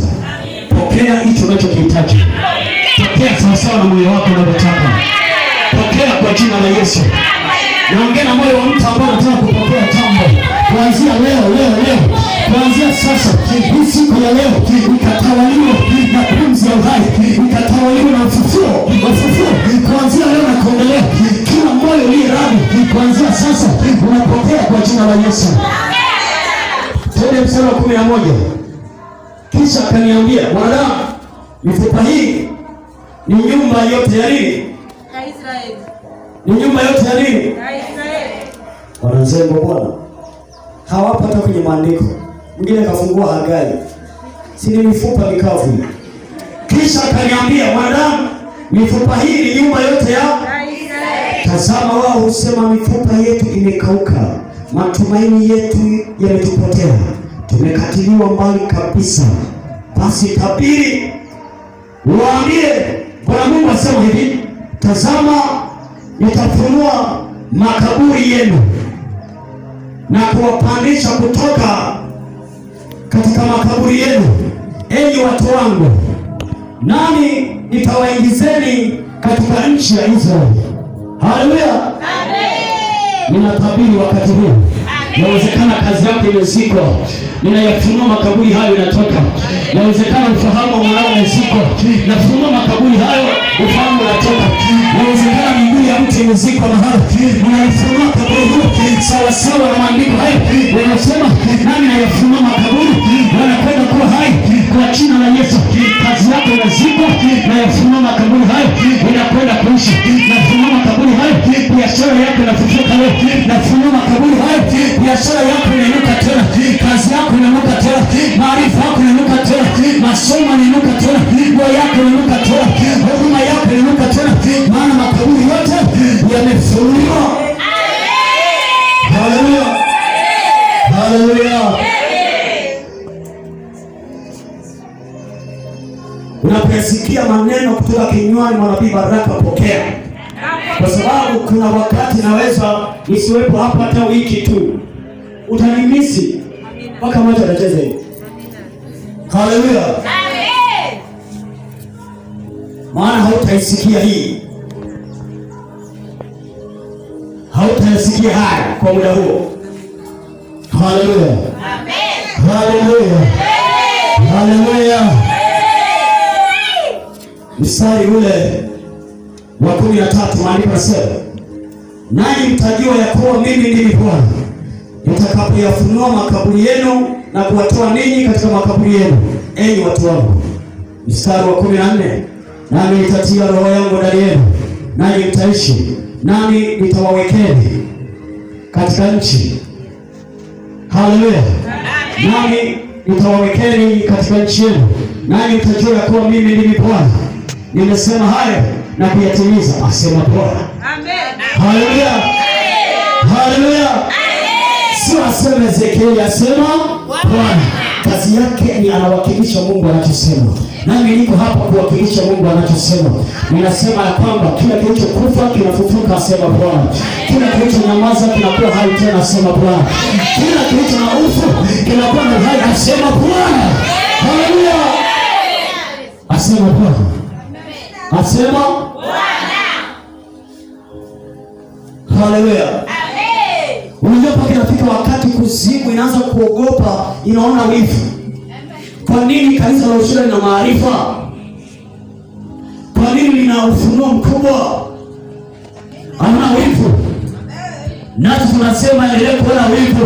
Pokea hicho unachokihitaji. Pokea sawasawa na moyo wako unavyotaka. Pokea kwa jina la Yesu. Naongea na moyo wa mtu ambaye anataka kupokea jambo kuanzia leo. Kuanzia sasa, hii siku ya leo ikatawaliwa na pumzi ya uhai, ikatawaliwa na ufufuo. Kuanzia leo na kuendelea, kila moyo uliye radhi kuanzia sasa unapokea kwa jina la Yesu. Twende mstari wa 11. Kisha akaniambia, mwanadamu, mifupa hii ni nyumba yote ya nini? Israeli. Ni nyumba yote ya nini? Israeli. Wanasema Bwana hawapata kwenye maandiko. Mwingine kafungua Hagai, si ni mifupa mikavu. Kisha akaniambia, mwanadamu, mifupa hii ni nyumba yote ya Israeli. Tazama, wao husema mifupa yetu imekauka, matumaini yetu yametupotea, tumekatiliwa mbali kabisa. Basi tabiri, waambie, Bwana Mungu asema hivi, tazama, nitafunua makaburi yenu na kuwapandisha kutoka katika makaburi yenu, enyi watu wangu, nami nitawaingizeni katika nchi ya Israeli. Haleluya. Amen. Ninatabiri wakati huu, inawezekana kazi yako imezikwa, ninayafunua makaburi hayo yanatoka. Inawezekana ufahamu wa mwanao umezikwa, nafunua makaburi hayo, ufahamu unatoka. Inawezekana miguu ya mtu imezikwa mahali, ninayafunua kaburi hilo sawa sawa na maandiko hayo yanasema, nami nayafunua makaburi wanakwenda kuwa hai kwa jina la Yesu. Kazi yako imezikwa, nayafunua makaburi hayo inakwenda kuishi. Nafunua makaburi hayo, biashara yako inafufuka leo. Nafunua makaburi hayo, biashara yako inainuka tena, kazi yako inainuka tena, maarifa yako inainuka tena, masomo inainuka tena, ndoa yako inainuka tena, huduma yako inainuka tena, maana makaburi yote yamefunuliwa. Haleluya. Haleluya. Unaposikia maneno kutoka kinywani mwa nabii Baraka, pokea, kwa sababu kuna wakati naweza nisiwepo hapa hata wiki tu, utanimisi mpaka mmoja anacheza hivi. Haleluya. maana hautaisikia hii, hautaisikia haya kwa muda huo. Haleluya, amen, haleluya, haleluya. Mstari ule wa 13 maandiko yanasema, nanyi mtajua ya kuwa mimi ndimi Bwana nitakapoyafunua makaburi yenu na kuwatoa ninyi katika makaburi yenu, enyi watu wangu. Mstari wa 14, nami nitatia roho yangu ndani yenu, nanyi mtaishi, nami nitawawekeni katika nchi. Haleluya, nami nitawawekeni katika nchi yenu, nanyi mtajua ya kuwa mimi ndimi Bwana nimesema hayo na kuyatimiza, asema Bwana. Amen. Haleluya, haleluya. Sio asema Ezekieli, asema Bwana. Kazi yake ni anawakilisha Mungu anachosema. Nami niko hapa kuwakilisha Mungu anachosema. Ninasema ya kwamba kila kilichokufa kinafufuka, asema Bwana. Kila kilichonyamaza kinakuwa hai tena, asema Bwana. Kila kilicho na ufu kinakuwa na hai, asema Bwana. Haleluya, asema Bwana. Asema Bwana. Haleluya. Amen. Unajua paka inafika wakati kuzimu inaanza kuogopa, inaona wivu. Kwa nini kanisa la Ushuhuda lina maarifa? Kwa nini lina ufunuo mkubwa? Ana wivu. Nasi tunasema endelee kuona wivu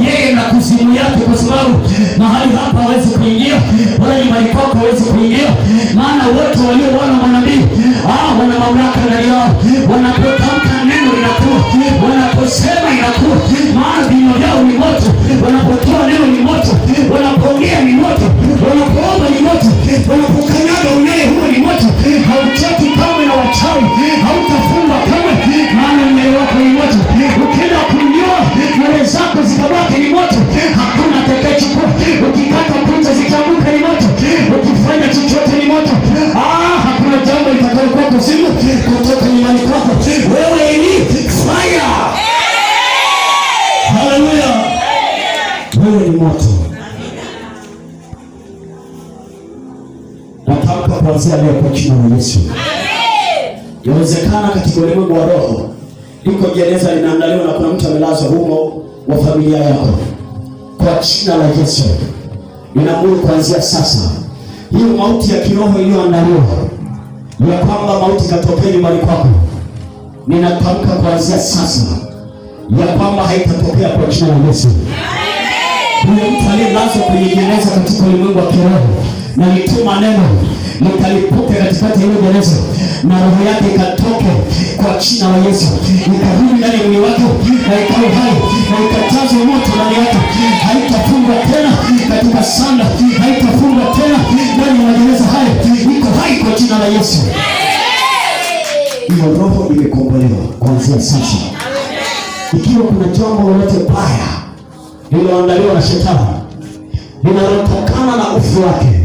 yeye na kuzimu yake, kwa sababu mahali hapa hawezi kuingia, wala nyumbani kwako hawezi kuingia, maana wote walioona manabii wana mamlaka ndani yao. Wanapotamka neno linakuwa, wanaposema inakuwa, maana vinywa vyao ni moto, wanapotoa neno ni moto, wanapoongea ni moto, wanapoomba ni moto, wanapokanyaga unyayo huo ni moto. Hauchoki kamwe na wachawi, hautafungwa kamwe, maana unyayo wako ni moto. Ukienda kunyoa nywele zako zikabaki ni moto, hakuna atakayechukua. Ukikata kucha zikianguka ni moto, ukifanya chochote ni moto. Hakuna jambo litakalokuwa kuzimu kutoka nyumbani kwako. Wewe ni fire. Haleluya, wewe ni moto. Natamka kuanzia leo kwa jina la Yesu. Yawezekana katika ulimwengu wa roho liko jeneza linaandaliwa na kuna mtu amelazwa humo wa familia yako. Kwa jina la Yesu ninaamuru kuanzia sasa hiyo mauti ya kiroho iliyoandaliwa ya kwamba mauti katokea nyumbani kwako, ninatamka kuanzia sasa ya kwamba haitatokea kwa jina la Yesu. Huyo mtu aliyelazwa kwenye jeneza katika ulimwengu wa kiroho, na nituma neno nikalipuke katikati ya ile jeneza na roho yake ikatoke kwa jina la Yesu, ikarudi ndani ya mwili wake na ikawa hai na ikatazwa moto ndani yake. Haitafungwa tena katika sanda, haitafungwa tena ndani ya majeneza haya, iko hai kwa jina la Yesu. Hiyo roho imekombolewa kuanzia sasa. Ikiwa kuna jambo lolote baya lililoandaliwa na shetani linalotokana na ufu wake,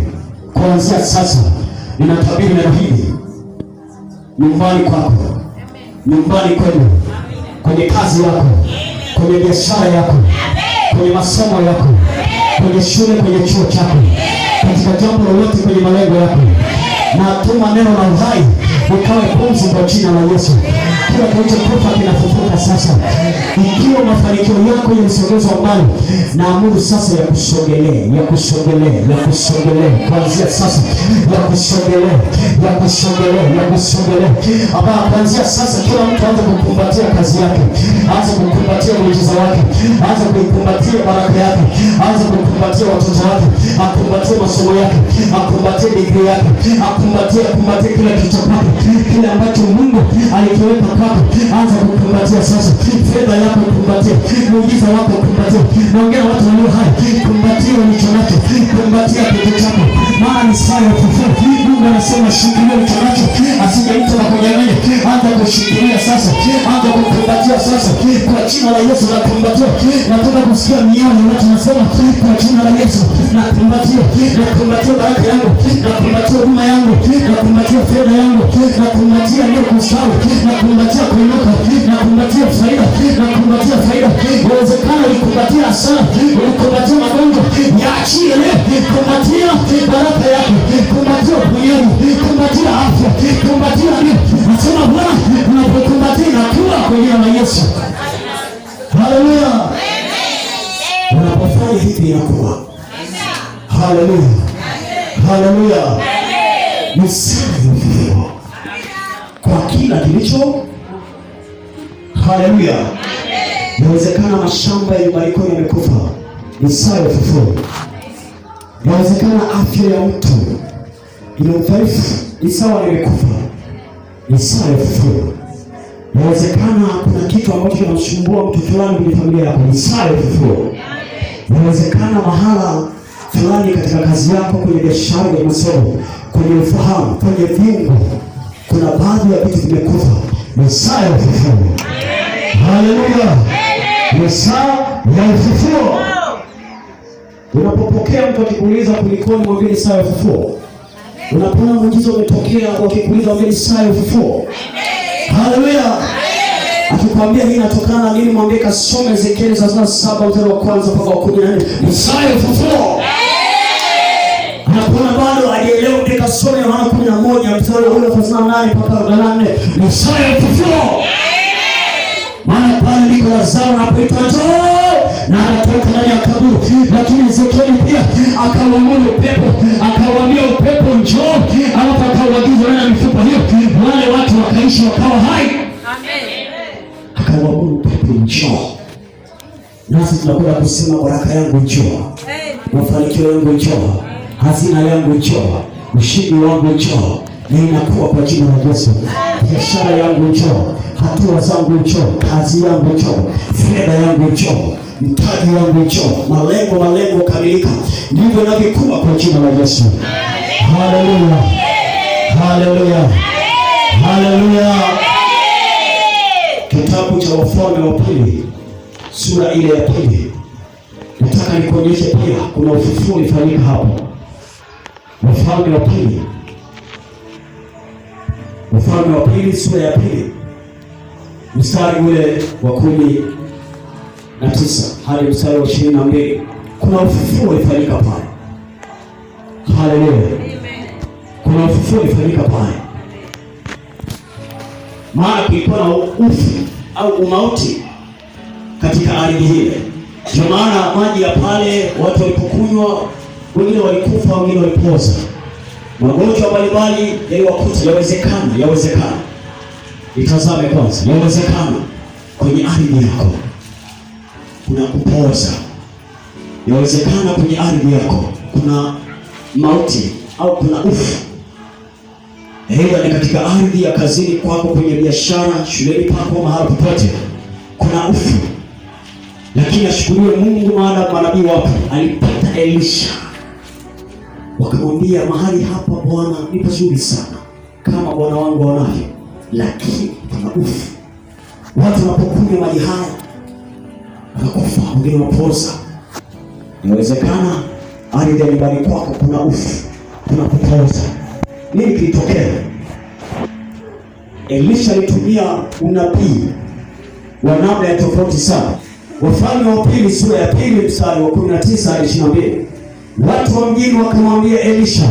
kuanzia sasa ninatabiri neno hili nyumbani kwako, nyumbani kwenu, kwenye kazi yako, kwenye biashara yako, kwenye masomo yako, kwenye shule, kwenye chuo chako, katika jambo lolote, kwenye malengo yako. Na tuma neno la uhai ukawe pumzi kwa jina la Yesu. Kila kilichokufa kinafufuka sasa. Ikiwa mafanikio yako yamesogezwa mbali, naamuru sasa ya kusogelee, ya kusogelee, ya kusogelee kuanzia sasa, ya kusogelee, ya kusogelee, ya kusogelee. Hapa kuanzia sasa kila mtu aanze kukumbatia kazi yake, aanze kukumbatia muujiza wake, aanze kukumbatia baraka yake, aanze kukumbatia watoto wake, akumbatie masomo yake, akumbatie degree yake, akumbatie kila kitu chake, kile ambacho Mungu alikiweka kwako, anza kukumbatia sasa. Fedha yako kumbatia, muujiza wako kumbatia. Naongea watu walio hai, kumbatia ulicho nacho, kumbatia kitu chako, maana ni saa ya ufufuo. Mungu anasema shikilia ulicho nacho, asije mtu akujanganya. Anza kushikilia sasa, anza kukumbatia sasa kwa jina la la Yesu nakumbatia. Nataka kusikia mioyo watu nasema kwa jina la Yesu nakumbatia. Nakumbatia baraka yangu, nakumbatia huduma yangu, nakumbatia fedha yangu, nakumbatia leo kustawi, nakumbatia kuinuka, nakumbatia faida, nakumbatia faida. Inawezekana ulikumbatia hasara, ulikumbatia magonjwa, yaachie leo. Kumbatia baraka yako, kumbatia uponyaji, kumbatia afya, kumbatia nini. Nasema Bwana, unapokumbatia inakuwa kwa jina la Yesu. Haleluya. Unapofanya hivi inakuwa. Haleluya. Haleluya. Msaada kwa kila kilicho. Haleluya. Inawezekana mashamba yalibarikiwa yamekufa. Msaada ufufuo. Inawezekana afya ya mtu ina udhaifu, ni sawa imekufa. Msaada ufufuo. Inawezekana kuna kitu ambacho kinamsumbua mtu fulani kwenye familia yako. Msaada ufufuo. Inawezekana mahala fulani katika kazi yako, kwenye biashara ya masomo, kwenye ufahamu, kwenye viungo, kuna baadhi ya vitu vimekufa. Msaada ya ufufuo. Haleluya. Msaada ya ufufuo. Unapopokea mtu akikuuliza kulikoni, mwambie saa ya ufufuo. Unapoona muujiza umetokea wakikuuliza, mwambie saa ya ufufuo. Haleluya. Akikwambia hii inatokana nini, mwambie kasome Ezekieli 37 mstari wa kwanza mpaka wa 14. Saa ya ufufuo. Unapoona bado hajaelewa, kasome Yohana 11 mstari wa 38 mpaka 44. Saa ya ufufuo. Maana pale ndiko Lazaro anapoitwa njoo, na anatoka ndani ya kaburi. Lakini Ezekieli pia akawaamuru upepo, akawaambia upepo njoo, alafu akauagiza na mifupa hiyo, wale watu wakaishi wakawa hai. Amen. Akawaamuru upepo njoo. Nasi tunakwenda kusema baraka yangu njoo, mafanikio yangu njoo, hazina yangu njoo, ushindi wangu njoo. Na inakuwa kwa jina la Yesu. Biashara yangu njoo, hatua zangu njoo, kazi yangu njoo, fedha yangu njoo, mtaji wangu njoo, malengo kamilika. Ndivyo inavyokuwa kwa jina la Yesu. Haleluya. Haleluya. Haleluya. Kitabu cha Wafalme wa Pili sura ile ya 2. Nataka nikuonyeshe pia kuna ufufuo ulifanyika hapo. Wafalme wa Pili. Wafalme wa Pili sura ya 2. Mstari ule wa 19 hadi mstari wa 22. Kuna ufufuo ulifanyika pale. Haleluya. Amen. Kuna ufufuo ulifanyika pale. Maana kulikuwa na ufu au umauti katika ardhi ile. Ndio maana maji ya pale watu walipokunywa, wengine walikufa, wengine walipoza. Magonjwa mbalimbali yaliwakuta. Yawezekana. Itazame kwanza. Yawezekana kwenye ardhi yako kuna kupoza. Yawezekana kwenye ardhi yako kuna mauti au kuna ufu. Hiyo ni katika ardhi ya kazini kwako, kwenye biashara, shuleni pako, mahali popote kuna ufu. Lakini ashukuriwe Mungu, maana manabii wapo. Alipata Elisha, wakamwambia mahali hapa Bwana ni pazuri sana kama bwana wangu wanavyo, lakini kuna ufu. Watu wanapokunywa maji haya wanakufa, wengine wanapoza. Inawezekana ardhi ya nyumbani kwako kuna ufu, kuna kupoza. Nini kilitokea? Elisha alitumia unabii wa namna ya tofauti sana. Wafalme wa Pili sura ya 2 mstari wa 19 hadi 22. Watu wa mjini wakamwambia Elisha,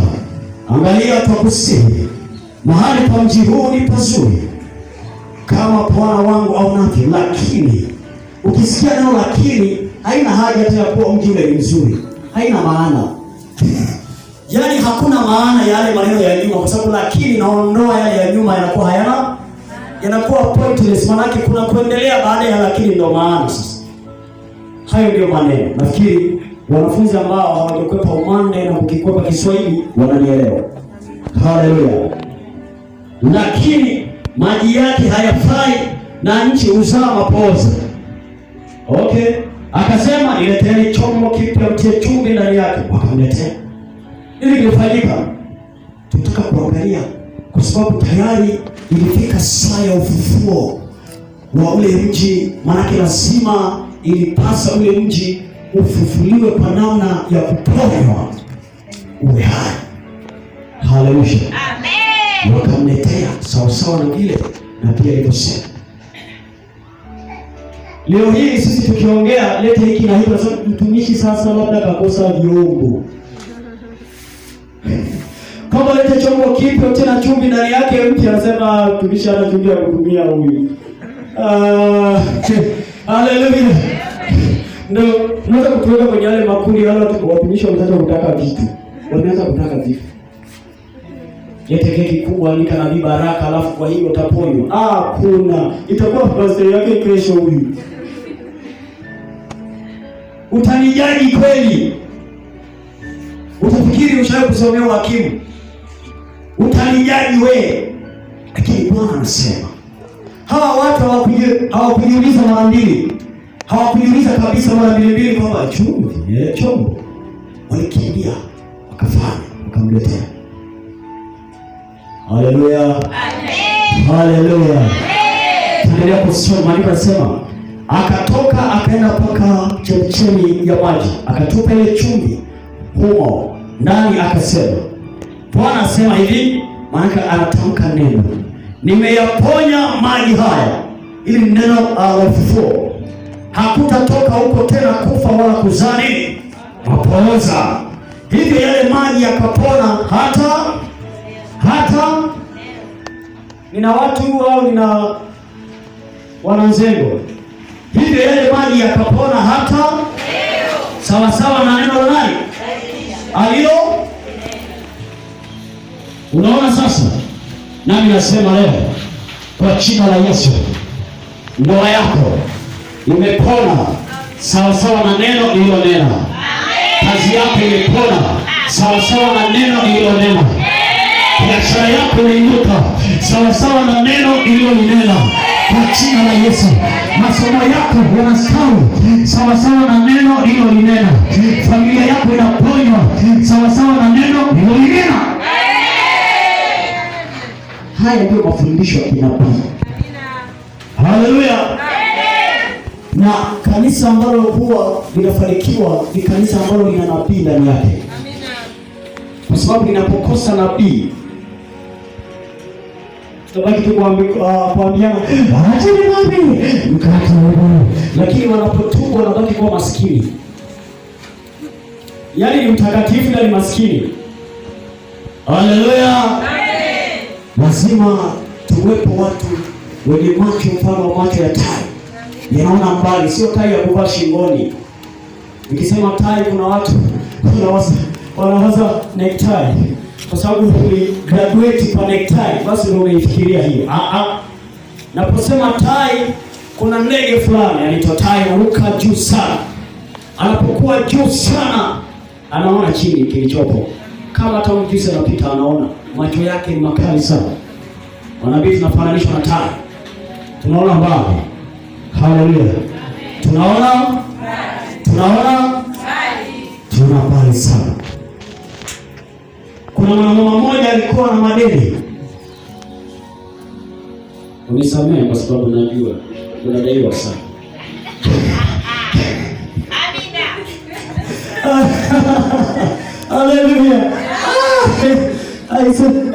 angalia twakusihi, mahali pa mji huu ni pazuri kama bwana wangu aonavyo. Lakini ukisikia neno lakini, haina haja hata ya kuwa mji ule ni mzuri, haina maana. Yaani hakuna maana yale maneno ya nyuma, kwa sababu lakini naondoa yale ya nyuma, yanakuwa pointless. Maana kuna kuendelea baada ya lakini, ndio maana sasa. Hayo ndio maneno. Nafikiri wanafunzi ambao hawajakwepa umande na kukikwepa Kiswahili wananielewa. Haleluya. Lakini maji yake hayafai na nchi huzaa mapoza. Okay. Akasema nileteni chombo kipya, mtie chumvi ndani yake. Wakamletea. Ili kilifanyika. Tutaka kuangalia kwa sababu tayari ilifika saa ya ufufuo wa ule mji, maana lazima ilipasa ule mji ufufuliwe kwa namna ya kuponywa uwe hai. Haleluya, amen. Wakamletea sawasawa na vile na pia ilivyosema. Leo hii sisi tukiongea lete hiki na hiki, sasa mtumishi sasa labda kakosa viungo. Kama lete chombo kipya tena chumvi ndani yake mpya, anasema mtumishi ana chumvi ya kutumia huyu. Haleluya. Ndio unaweza kutuweka kwenye yale makundi wale watumishi wanataka kutaka vitu. Wanaanza kutaka vitu. Lete keki kubwa nika na baraka alafu kwa hiyo utaponywa. Kuna itakuwa birthday yake kesho huyu. Utanijaji kweli? Utafikiri ushawahi kusomea hakimu? Utanijaji wewe? Lakini Bwana anasema hawa watu hawakujiuliza mara mbili. Hawakujiuliza kabisa mara mbili kwamba chumvi, chombo. Walikimbia, wakafanya, wakamletea. Haleluya. Amen. Haleluya. Amen. Tuendelea kusoma, maandiko yanasema akatoka akaenda mpaka chemchemi ya maji, akatupa ile chumvi humo ndani, akasema, Bwana asema hivi, maana anatamka neno, nimeyaponya maji haya, ili neno la ufufuo. Hakutatoka huko tena kufa wala kuzaa nini? Mapooza. Hivyo yale maji yakapona hata nina watu au nina wananzengo. Hivyo yale maji yakapona hata sawa sawa na neno la nani? Alilo. Unaona sasa? Nami nasema leo kwa jina la Yesu, ndoa yako imepona sawa sawa na neno lililonena. Kazi yako imepona sawa sawa na neno lililonena. Biashara yako imeinuka sawa sawa na neno lililonena kwa jina la Yesu. Masomo yako yanastawi sawa sawa na neno lililonena. Familia yako inaponywa sawa sawa na neno lililonena. Haya ndio mafundisho ya kinabii. Haleluya. Na kanisa ambalo huwa linafanikiwa ni kanisa ambalo lina nabii ndani yake. Amina. Kwa sababu linapokosa nabii, tutabaki tu kuambiana, acha ni nabii, mkate wewe. Lakini wanapotubu wanabaki kuwa maskini. Yaani ni mtakatifu na ni maskini. Haleluya. Amen. Lazima tuwepo watu wenye macho mfano wa macho ya tai. Ninaona mbali, sio tai ya kuvaa shingoni. Nikisema tai, kuna watu wanawaza necktie. Kwa sababu graduate kwa necktie, basi ndio unaifikiria hiyo. Naposema tai, kuna ndege fulani anaitwa tai, anaruka juu sana. Anapokuwa juu sana, anaona chini kilichopo. Kama hata mjusi anapita anaona, macho yake ni makali sana. Wanabii tunafananishwa na tai. Tunaona mbali. Haleluya. Tunaona mbali sana. Kuna mwanamama mmoja alikuwa na madeni. Unisamehe kwa sababu najua unadaiwa sana. Amina. Haleluya.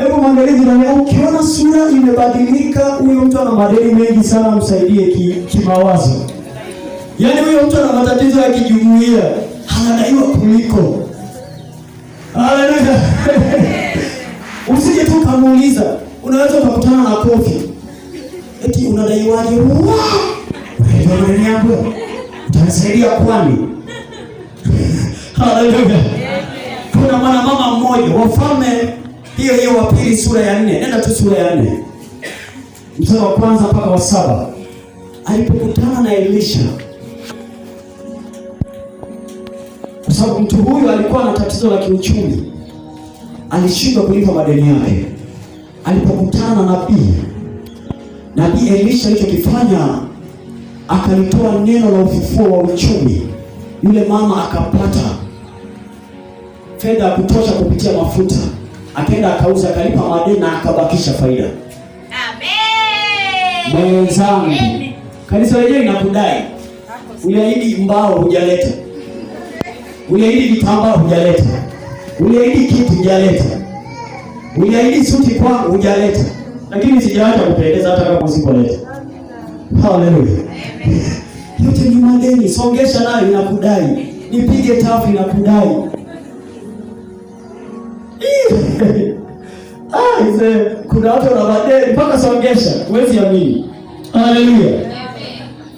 Hebu mwangalie jirani, ukiona sura imebadilika, huyo mtu ana madeni mengi sana, msaidie kimawazo. Yaani huyo mtu ana matatizo ya kijumuiya, anadaiwa kuliko. Haleluya. Usije tu kamuuliza, unaweza kukutana na kofi. Eti unadaiwaje? Unajua maneno yangu? Utasaidia kwani? Haleluya. Kuna mwanamama mmoja, Wafalme hiyo wa pili sura ya 4. Nenda tu sura ya 4. Mstari wa kwanza mpaka wa 7. Alipokutana na Elisha. Kwa sababu mtu huyu alikuwa na tatizo la kiuchumi. Alishindwa kulipa madeni yake. Alipokutana na Nabii Elisha, alichokifanya akalitoa neno la ufufuo wa uchumi. Yule mama akapata fedha ya kutosha kupitia mafuta. Akaenda akauza, akalipa madeni na akabakisha faida. Amen. Mwenzangu, Kanisa lenyewe inakudai. Uliahidi mbao hujaleta. Uliahidi vitambaa hujaleta. Uliahidi kitu hujaleta. Uliahidi suti kwangu hujaleta. Lakini sijaacha kupendeza hata kama usipoleta. Haleluya. Yote ni madeni. Songesha nayo inakudai. Nipige tafu inakudai. Kuna watu wana madeni mpaka songesha. Huwezi amini. Haleluya.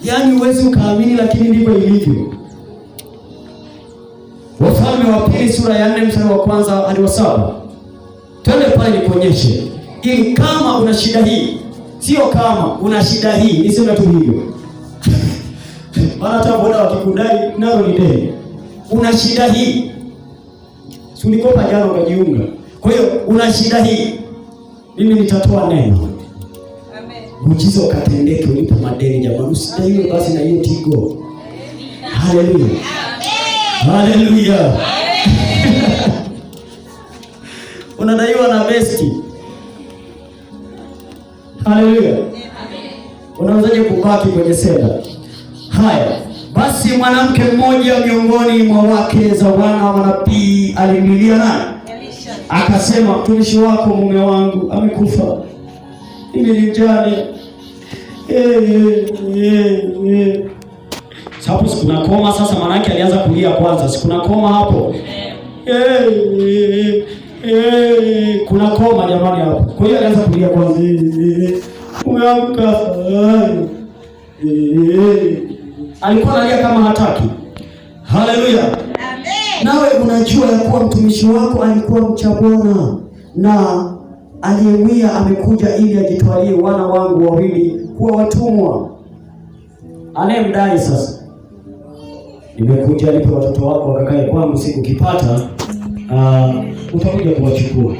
Yaani huwezi ukaamini, lakini ndivyo ilivyo. Wafalme wa Pili sura ya 4 mstari wa 1 hadi wa 7. Twende pale nikuonyeshe. Ili kama una shida hii, sio kama una shida hii, niseme tu hivyo. Maana hata boda wakikudai nalo ni deni. Una shida hii. Si ulikopa jana ukajiunga. Kwa hiyo una shida hii. Mimi nitatoa neno. Amen. Muujiza ukatendeke ulipo madeni jamani. Usidaiwe basi na hiyo Tigo. Haleluya. Haleluya. Unadaiwa na besti. Haleluya. Unawezaje kubaki kwenye seda? Haya, basi mwanamke mmoja miongoni mwa wake za wana wa manabii alimlilia nani? Elisha. Akasema, mtumishi wako mume wangu amekufa. Mimi ni mjane. Hapo sikuna koma sasa, maana yake alianza kulia kwanza. Sikuna koma hapo. Kuna koma jamani hapo. Kwa hiyo alianza kulia kwanza. Mume wangu kafa. Alikuwa analia kama hataki. Haleluya. Amen. Nawe unajua ya kuwa mtumishi wako alikuwa mcha Bwana na aliyemwia amekuja ili ajitwalie wana wangu wawili kuwa watumwa. Anayemdai sasa, nimekuja nipe watoto wako wakakae kwangu, siku kipata utakuja kuwachukua.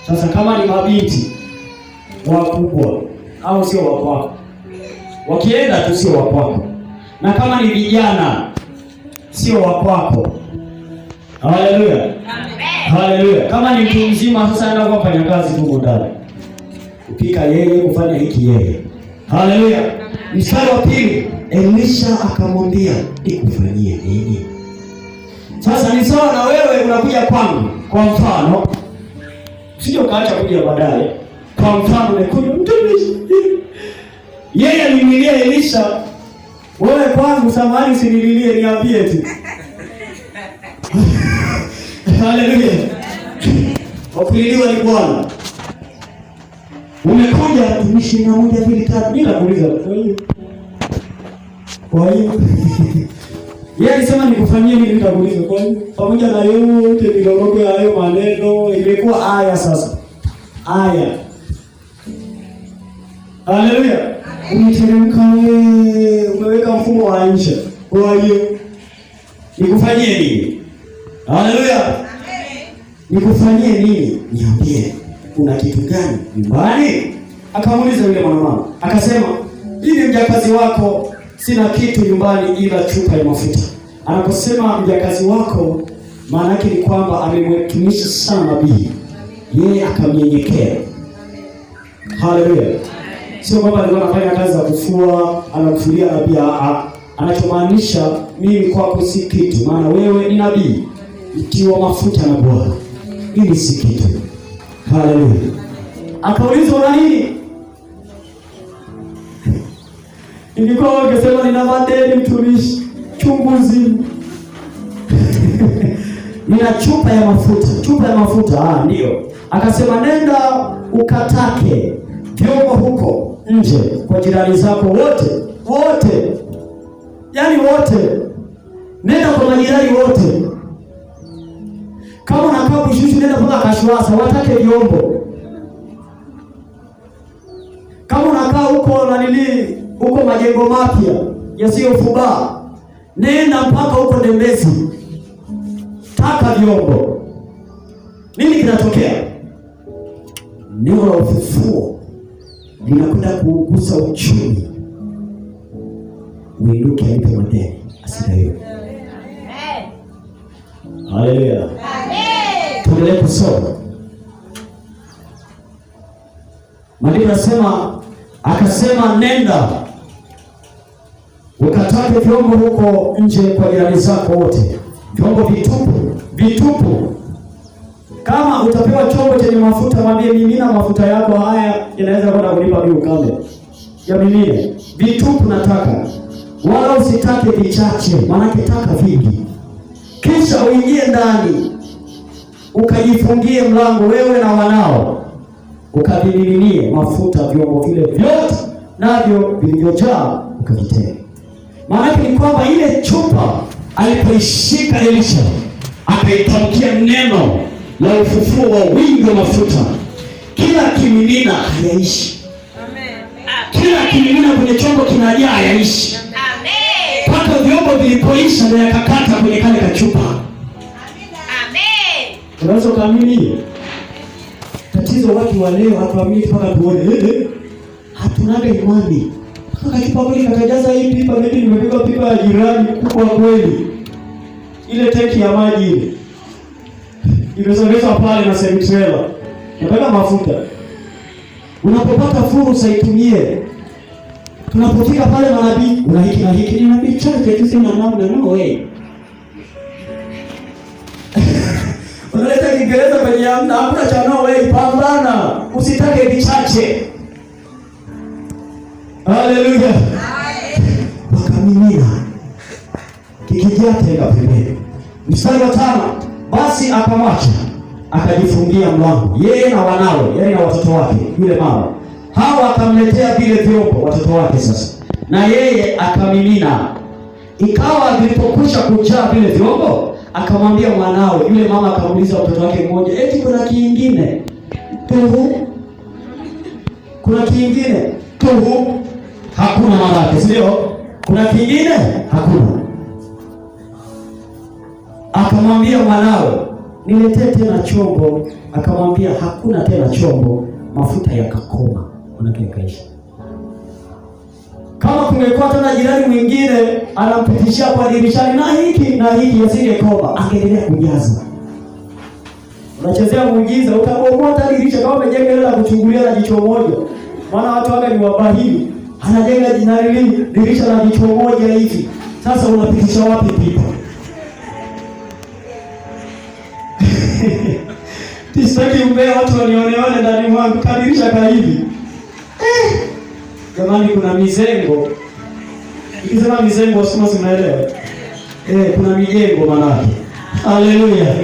Sasa kama ni mabinti wakubwa au sio wa kwako, wakienda tu sio wa kwako. Na kama ni vijana sio wa kwako. Haleluya. Amen. Haleluya. Kama ni mtu mzima sasa ndio kufanya kazi tu ndani. Kupika yeye, kufanya hiki yeye. Haleluya. Mstari wa 2, Elisha akamwambia, nikufanyie nini? Sasa ni sawa na wewe unakuja kwangu. Kwa mfano, sio kaacha kuja baadaye. Kwa mfano umekuja mtumishi. Yeye alimlilia Elisha, wewe kwangu samahani usinililie, niambie tu. Haleluya. Wakuliliwa ni Bwana. Umekuja mtumishi na 1 2 3. Mimi nakuuliza kwa hiyo yeye alisema nikufanyie nini? Nitakuuliza kwa hiyo pamoja na yote nilorogo ya hayo maneno imekuwa aya sasa. Aya. Haleluya. Umeteremka wewe, umeweka mfumo wa Aisha. Kwa hiyo nikufanyie nini? Haleluya. Amen. Nikufanyie nini? Niambie. Kuna kitu gani nyumbani? Akamuuliza yule mwanamama. Akasema, "Mimi mjakazi wako sina kitu nyumbani ila chupa ya mafuta." Anaposema mjakazi wako, maana yake ni kwamba amemtumisha sana nabii. Yeye akamnyenyekea. Haleluya. Sio kwamba alikuwa anafanya kazi za kufua, anakufulia nabii. Anachomaanisha, mimi kwako si kitu, maana wewe ni nabii mtiwa mafuta na Bwana. Mimi si kitu. Haleluya. Akaulizwa na nini? Ilikuwa wakisema nina madeni mtumishi, chunguzi. Nina chupa ya mafuta. Chupa ya mafuta, ndio. Akasema, nenda ukatake vyombo huko nje kwa jirani zako wote. Yaani wote. Nenda kwa majirani wote. Kama unakaa Bushushu nenda mpaka Kashwasa watake vyombo. Kama unakaa huko na nini, huko majengo mapya yasiyofubaa, nenda mpaka huko Ndembezi. Taka vyombo. Nini kinatokea? Neno la ufufuo linakwenda kugusa uchumi. Uinuke alipe madeni asidaiwe. Haleluya. Amen. Tuendelee kusoma. Maandiko yanasema, akasema nenda Usitake vyombo huko nje kwa jirani zako wote, vyombo vitupu. Kama utapewa chombo chenye mafuta, mwambie mimina mafuta yako haya, inaweza kwenda kulipa bill kale ya mimina. Vitupu nataka, wala usitake vichache, maana taka vingi. Kisha uingie ndani, ukajifungie mlango, wewe na wanao, ukavimiminie mafuta vyombo vile vyote, navyo vilivyojaa ukavitenge. Maana ni kwamba ile chupa alipoishika Elisha, akaitamkia neno la ufufuo wa wingi wa mafuta, kila kimimina hayaishi. Amen. Kila kimimina kwenye chombo kinajaa hayaishi. Amen. Mpaka vyombo vilipoisha ndio yakakata kwenye kale kachupa. Amen. Unaweza kuamini? Tatizo watu wa leo hatuamini mpaka tuone. Hatunaga imani. Mpaka kipa kweli kakajaza hii pipa, mimi nimebeba pipa ya jirani kubwa kweli. Ile tenki ya maji ile imesogezwa pale na semi-trailer. Nataka mafuta. Unapopata fursa itumie. Tunapofika pale manabii, una hiki na hiki, ni nabii chache tu, sina namna, no way. Unaleta Kiingereza kwenye amna, hakuna cha no way, pambana. Usitake vichache. Haleluya. Wakamimina. Kikijaa tega pembeni. Mstari wa 5. Basi akamwacha, akajifungia mlango, yeye na wanawe, yeye na watoto wake, yule mama. Hawa akamletea vile vyombo watoto wake sasa, na yeye akamimina. Ikawa vilipokwisha kujaa vile vyombo, akamwambia mwanawe, yule mama akamuuliza mtoto wake mmoja, eti kuna kingine? Tuhu. Kuna kingine? Tuhu. Hakuna marake, sio? Kuna kingine? Hakuna. Akamwambia mwanawe, niletee tena chombo. Akamwambia hakuna tena chombo. Mafuta yakakoma, manake kaisha. Kama kungekuwa tena jirani mwingine anampitishia kwa dirishani na hiki yasingekoma, angeendelea kujaza. Unachezea muujiza, utabomoa hata dirisha kama umejenga ile la kuchungulia na jicho moja. Maana watu wake ni wabahili. Anajenga dirisha la jicho moja hivi. Sasa unapitisha wapi pipa? Tisaki umbea watu walioneone ndani mwangu, kadirisha ka hivi. Jamani, kuna mizengo. Ikisema mizengo wasema unaelewa. Kuna mijengo manake. Haleluya.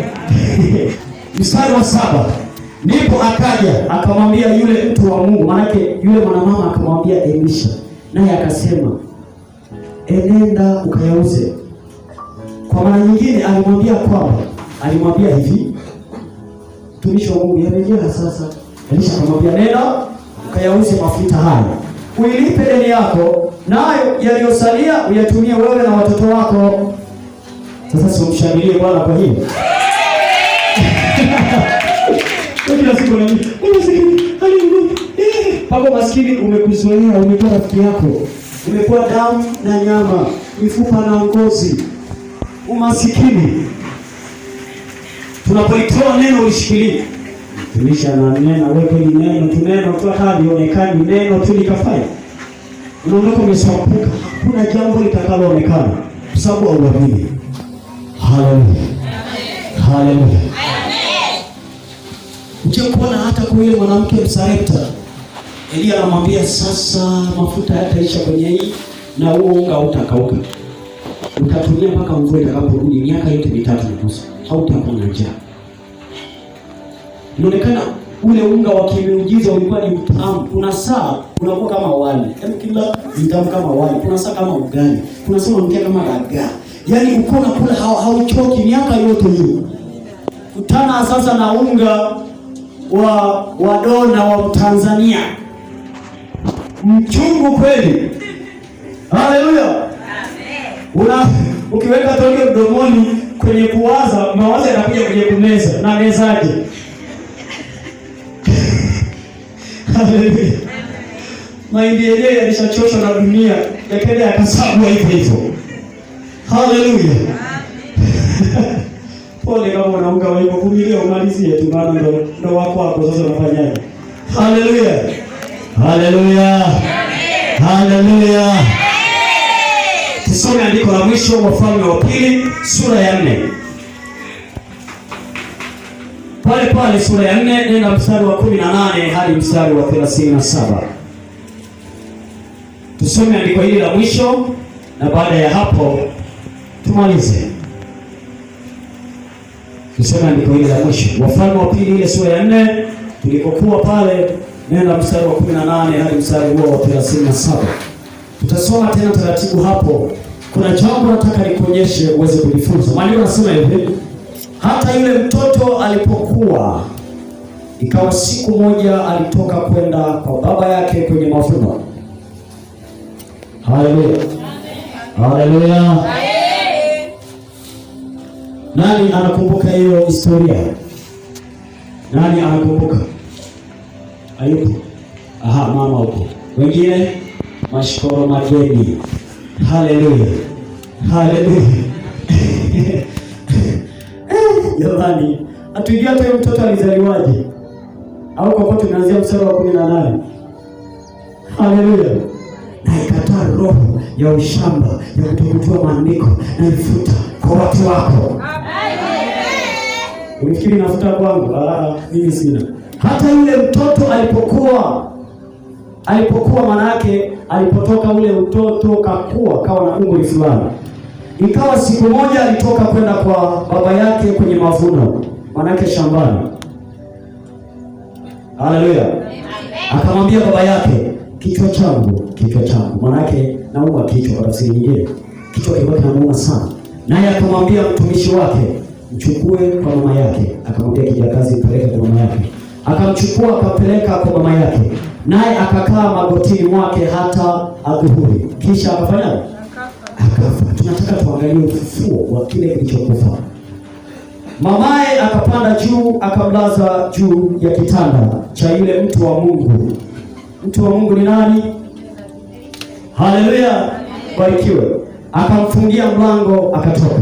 Mstari wa 7. Ndipo akaja akamwambia yule mtu wa Mungu, manake yule mwanamama akamwambia Elisha, naye akasema, enenda ukayauze. Kwa maana nyingine alimwambia hivi, mtumishi wa Mungu, yamejaa sasa. Elisha akamwambia, nenda ukayauze mafuta haya, uilipe deni yako, nayo yaliyosalia uyatumie wewe na watoto wako. Sasa simshangilie Bwana kwa hiyo. Kila siku na mimi, pako maskini umekuzoea, umekuwa rafiki yako. Umekuwa damu na nyama, mifupa na ngozi. Umasikini. Tunapoitoa neno ulishikilia. Tulisha na neno, wewe ni neno, tuneno tu hadi onekani, neno tu likafanya. Unaondoka umeshapuka, hakuna jambo litakaloonekana kwa sababu hauamini. Haleluya. Haleluya. Kuona hata kwa yule mwanamke Msarepta, Elia anamwambia sasa mafuta yataisha kwenye hii na huo unga utakauka. Utatumia mpaka mvua itakaporudi, miaka yote 3.5. Hautakuwa na njaa. Inaonekana ule unga wa kimiujiza ulikuwa ni mtamu. Kuna saa unakuwa kama wali. Yaani kila mtamu kama wali. Kuna saa kama ugali. Kuna saa unanukia kama dagaa. Yaani uko unakula hauchoki miaka yote hiyo. Kutana sasa na unga wa dona wa Tanzania. Mchungu kweli. Haleluya. Amen. Ukiweka tonge mdomoni kwenye kuwaza, mawazo yanakuja kwenye kumeza. Na mezaje? Haleluya. Mahindi yenyewe yalishachoshwa na dunia, yakaenda yakasagwa hivyo. Haleluya. Pole kama unaunga wewe, kumilia umalizie tu, maana ndo wako hapo sasa unafanyaje? Haleluya. Haleluya. Haleluya. Tusome andiko la mwisho, Wafalme wa Pili sura ya 4. Pale sura ya 4, nenda mstari wa 18 hadi mstari wa 37. Tusome andiko hili la mwisho na baada ya hapo tumalize. Tusome andiko hili la mwisho, Wafalme wa Pili ile sura ya 4, tulikokuwa pale, nenda mstari wa 18 hadi mstari wa 37. Tutasoma tena taratibu hapo. Kuna jambo nataka nikuonyeshe uweze kujifunza. Maandiko yanasema hivi: hata yule mtoto alipokuwa, ikawa siku moja alitoka kwenda kwa baba yake kwenye mavuno. Haleluya. Haleluya. Nani anakumbuka hiyo historia? Nani anakumbuka? Hayupo. Aha, mama huko. Wengine mashikoro mageni. Haleluya. Haleluya. Jamani, hatujui hata huyo mtoto alizaliwaje. Au kwa sababu tunaanzia mstari wa 18. Haleluya. Na ikataa roho ya ushamba ya kutokujua maandiko na ifuta kwa watu wako. Unafikiri nafuta kwangu? Mimi sina. Hata yule mtoto alipokuwa manake alipotoka ule utoto kakua kawa na umri fulani. Ikawa siku moja alitoka kwenda kwa baba yake kwenye mavuno, manake shambani. Haleluya. Akamwambia baba yake, kichwa changu, manake nauma kichwa kwa tafsiri nyingine. Kichwa kilikuwa kinamuuma sana. Naye akamwambia mtumishi wake, mchukue kwa mama yake. Akamwambia kijakazi, mpeleke kwa mama yake. Akamchukua akampeleka kwa mama yake. Naye akakaa magotini mwake hata adhuhuri. Kisha akafanya? Akafa. Tunataka tuangalie ufufuo wa kile kilichokufa. Mamaye akapanda juu, akamlaza juu ya kitanda cha yule mtu wa Mungu. Mtu wa Mungu ni nani? Haleluya. Barikiwe. Akamfungia mlango akatoka.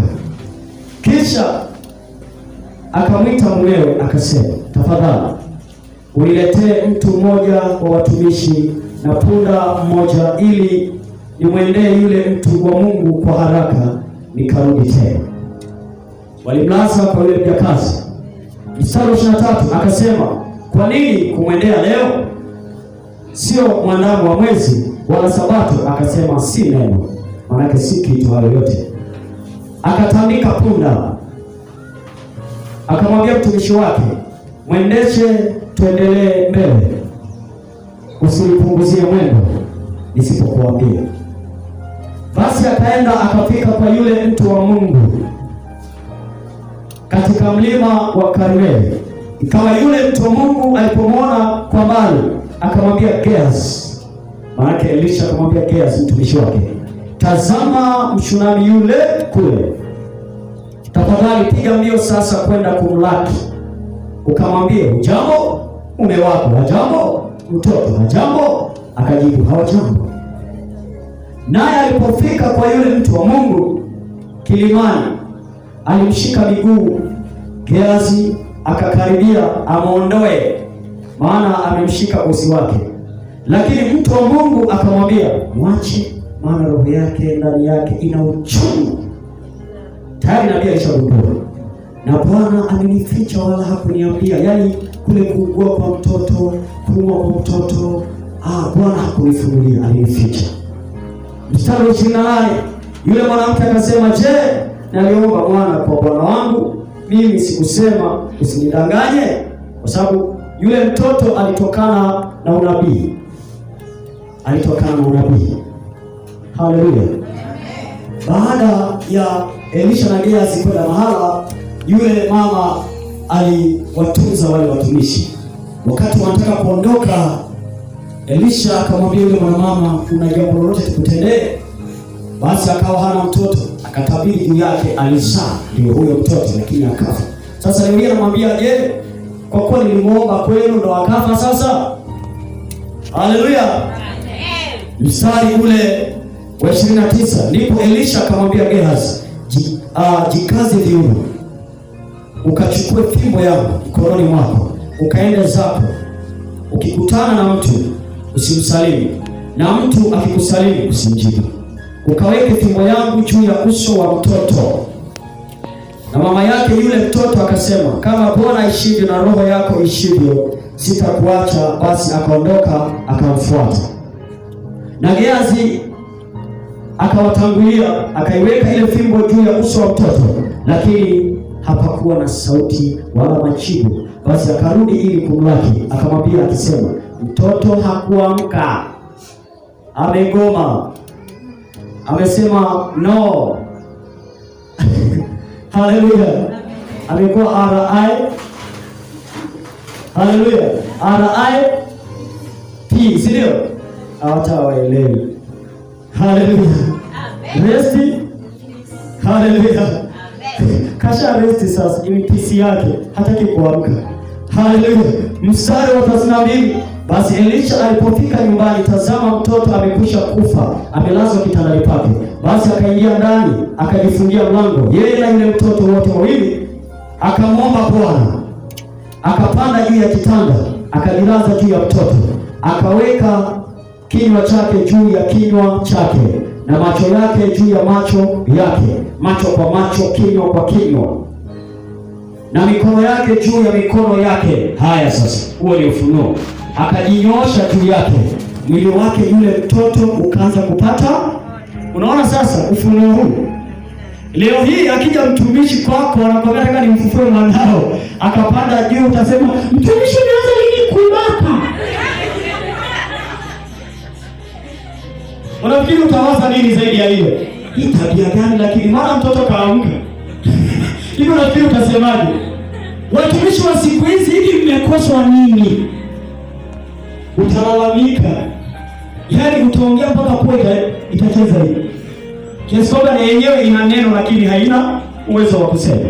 Kisha akamwita mumewe akasema, tafadhali uniletee mtu mmoja wa watumishi na punda mmoja, ili nimwendee yule mtu wa Mungu kwa haraka nikarudi tena. Walimlaza kwa yule mjakazi. Mstari 23 akasema, kwa nini kumwendea leo? Sio mwandamo wa mwezi wala Sabato. Akasema, si neno, manake si kitu hayo yote. Akatandika punda, akamwambia mtumishi wake, mwendeshe tuendelee mbele, usinipunguzie mwendo nisipokuambia. Basi akaenda akafika kwa yule mtu wa Mungu katika mlima wa Karmeli. Ikawa yule mtu wa Mungu alipomwona kwa mbali, akamwambia Gehazi, maana Elisha akamwambia Gehazi mtumishi wake, tazama Mshunami yule kule, tafadhali piga mbio sasa kwenda kumlaki, ukamwambie, hujambo mume wako? Hajambo mtoto? Hajambo? Akajibu, hawajambo. Naye alipofika kwa yule mtu wa Mungu kilimani, alimshika miguu Gehazi, akakaribia amuondoe, maana amemshika bosi wake. Lakini mtu wa Mungu akamwambia, mwache, maana roho yake ndani yake ina uchungu. Tayari nabii alishagundua, na Bwana amenificha wala hakuniambia. Yaani kule kuugua kwa mtoto, kuumwa kwa mtoto, Bwana hakunifunulia, alinificha. Mstari 28, yule mwanamke akasema, je, naliomba mwana kwa bwana wangu? Mimi sikusema usinidanganye? Kwa sababu yule mtoto alitokana na unabii. Haleluya. Baada ya Elisha na Gehazi kwenda mahala, yule mama aliwatunza wale watumishi. Wakati wanataka kuondoka, Elisha akamwambia yule mwanamama, kuna jambo lolote tukutendee? Basi akawa hana mtoto, akatabiri juu yake, alizaa ndio huyo mtoto, lakini akafa. Sasa yule anamwambia, je, kwa kuwa nilimuomba kwenu ndo akafa sasa? Haleluya. Mstari ule wa 29, ndipo Elisha akamwambia Gehazi, jikaze viuno, ukachukue fimbo yangu mkononi mwako, ukaende zako. Ukikutana na mtu usimsalimu, na mtu akikusalimu usimjibu. ukaweke fimbo yangu juu ya uso wa mtoto. Na mama yake yule mtoto akasema, kama Bwana aishivyo na roho yako ishivyo, sitakuacha. Basi akaondoka akamfuata. Na Gehazi akawatangulia, akaiweka ile fimbo juu ya uso wa mtoto, lakini hapakuwa na sauti wala majibu. Basi akarudi ili kumlaki, akamwambia akisema, mtoto hakuamka, amegoma, amesema no. Haleluya, amekuwa RIP. Haleluya, RIP, si ndio? Hata waelewi. Haleluya, resti. Haleluya, kasha resti sasa, ni PC yake, hataki kuamka. Haleluya, mstari wa 32. Basi Elisha alipofika nyumbani, tazama, mtoto amekwisha kufa, amelazwa kitandani pake. Basi akaingia ndani, akajifungia mlango, yeye na yule mtoto, wote wawili. Akamwomba Bwana, akapanda juu ya kitanda, akajilaza juu ya mtoto, akaweka kinywa chake juu ya kinywa chake, na macho yake juu ya macho yake, macho kwa macho, kinywa kwa kinywa, na mikono yake juu ya mikono yake. Haya sasa, huo ni ufunuo. Akajinyoosha juu yake, mwili wake yule mtoto ukaanza kupata. Unaona sasa ufunuo huu? Leo hii akija mtumishi kwako anakwambia nataka nimfufue mwanao, akapanda juu, utasema mtumishi unaanza nini kubaka? Unafikiri utawaza nini zaidi ya hiyo? Hii tabia gani? Lakini mara mtoto kaamka. Hivi unafikiri utasemaje? Watumishi wa siku hizi, hivi mmekoswa nini? Utalalamika. Yaani utaongea mpaka poe itacheza hivi. Kiasi kwamba na yenyewe ina neno lakini haina uwezo wa kusema.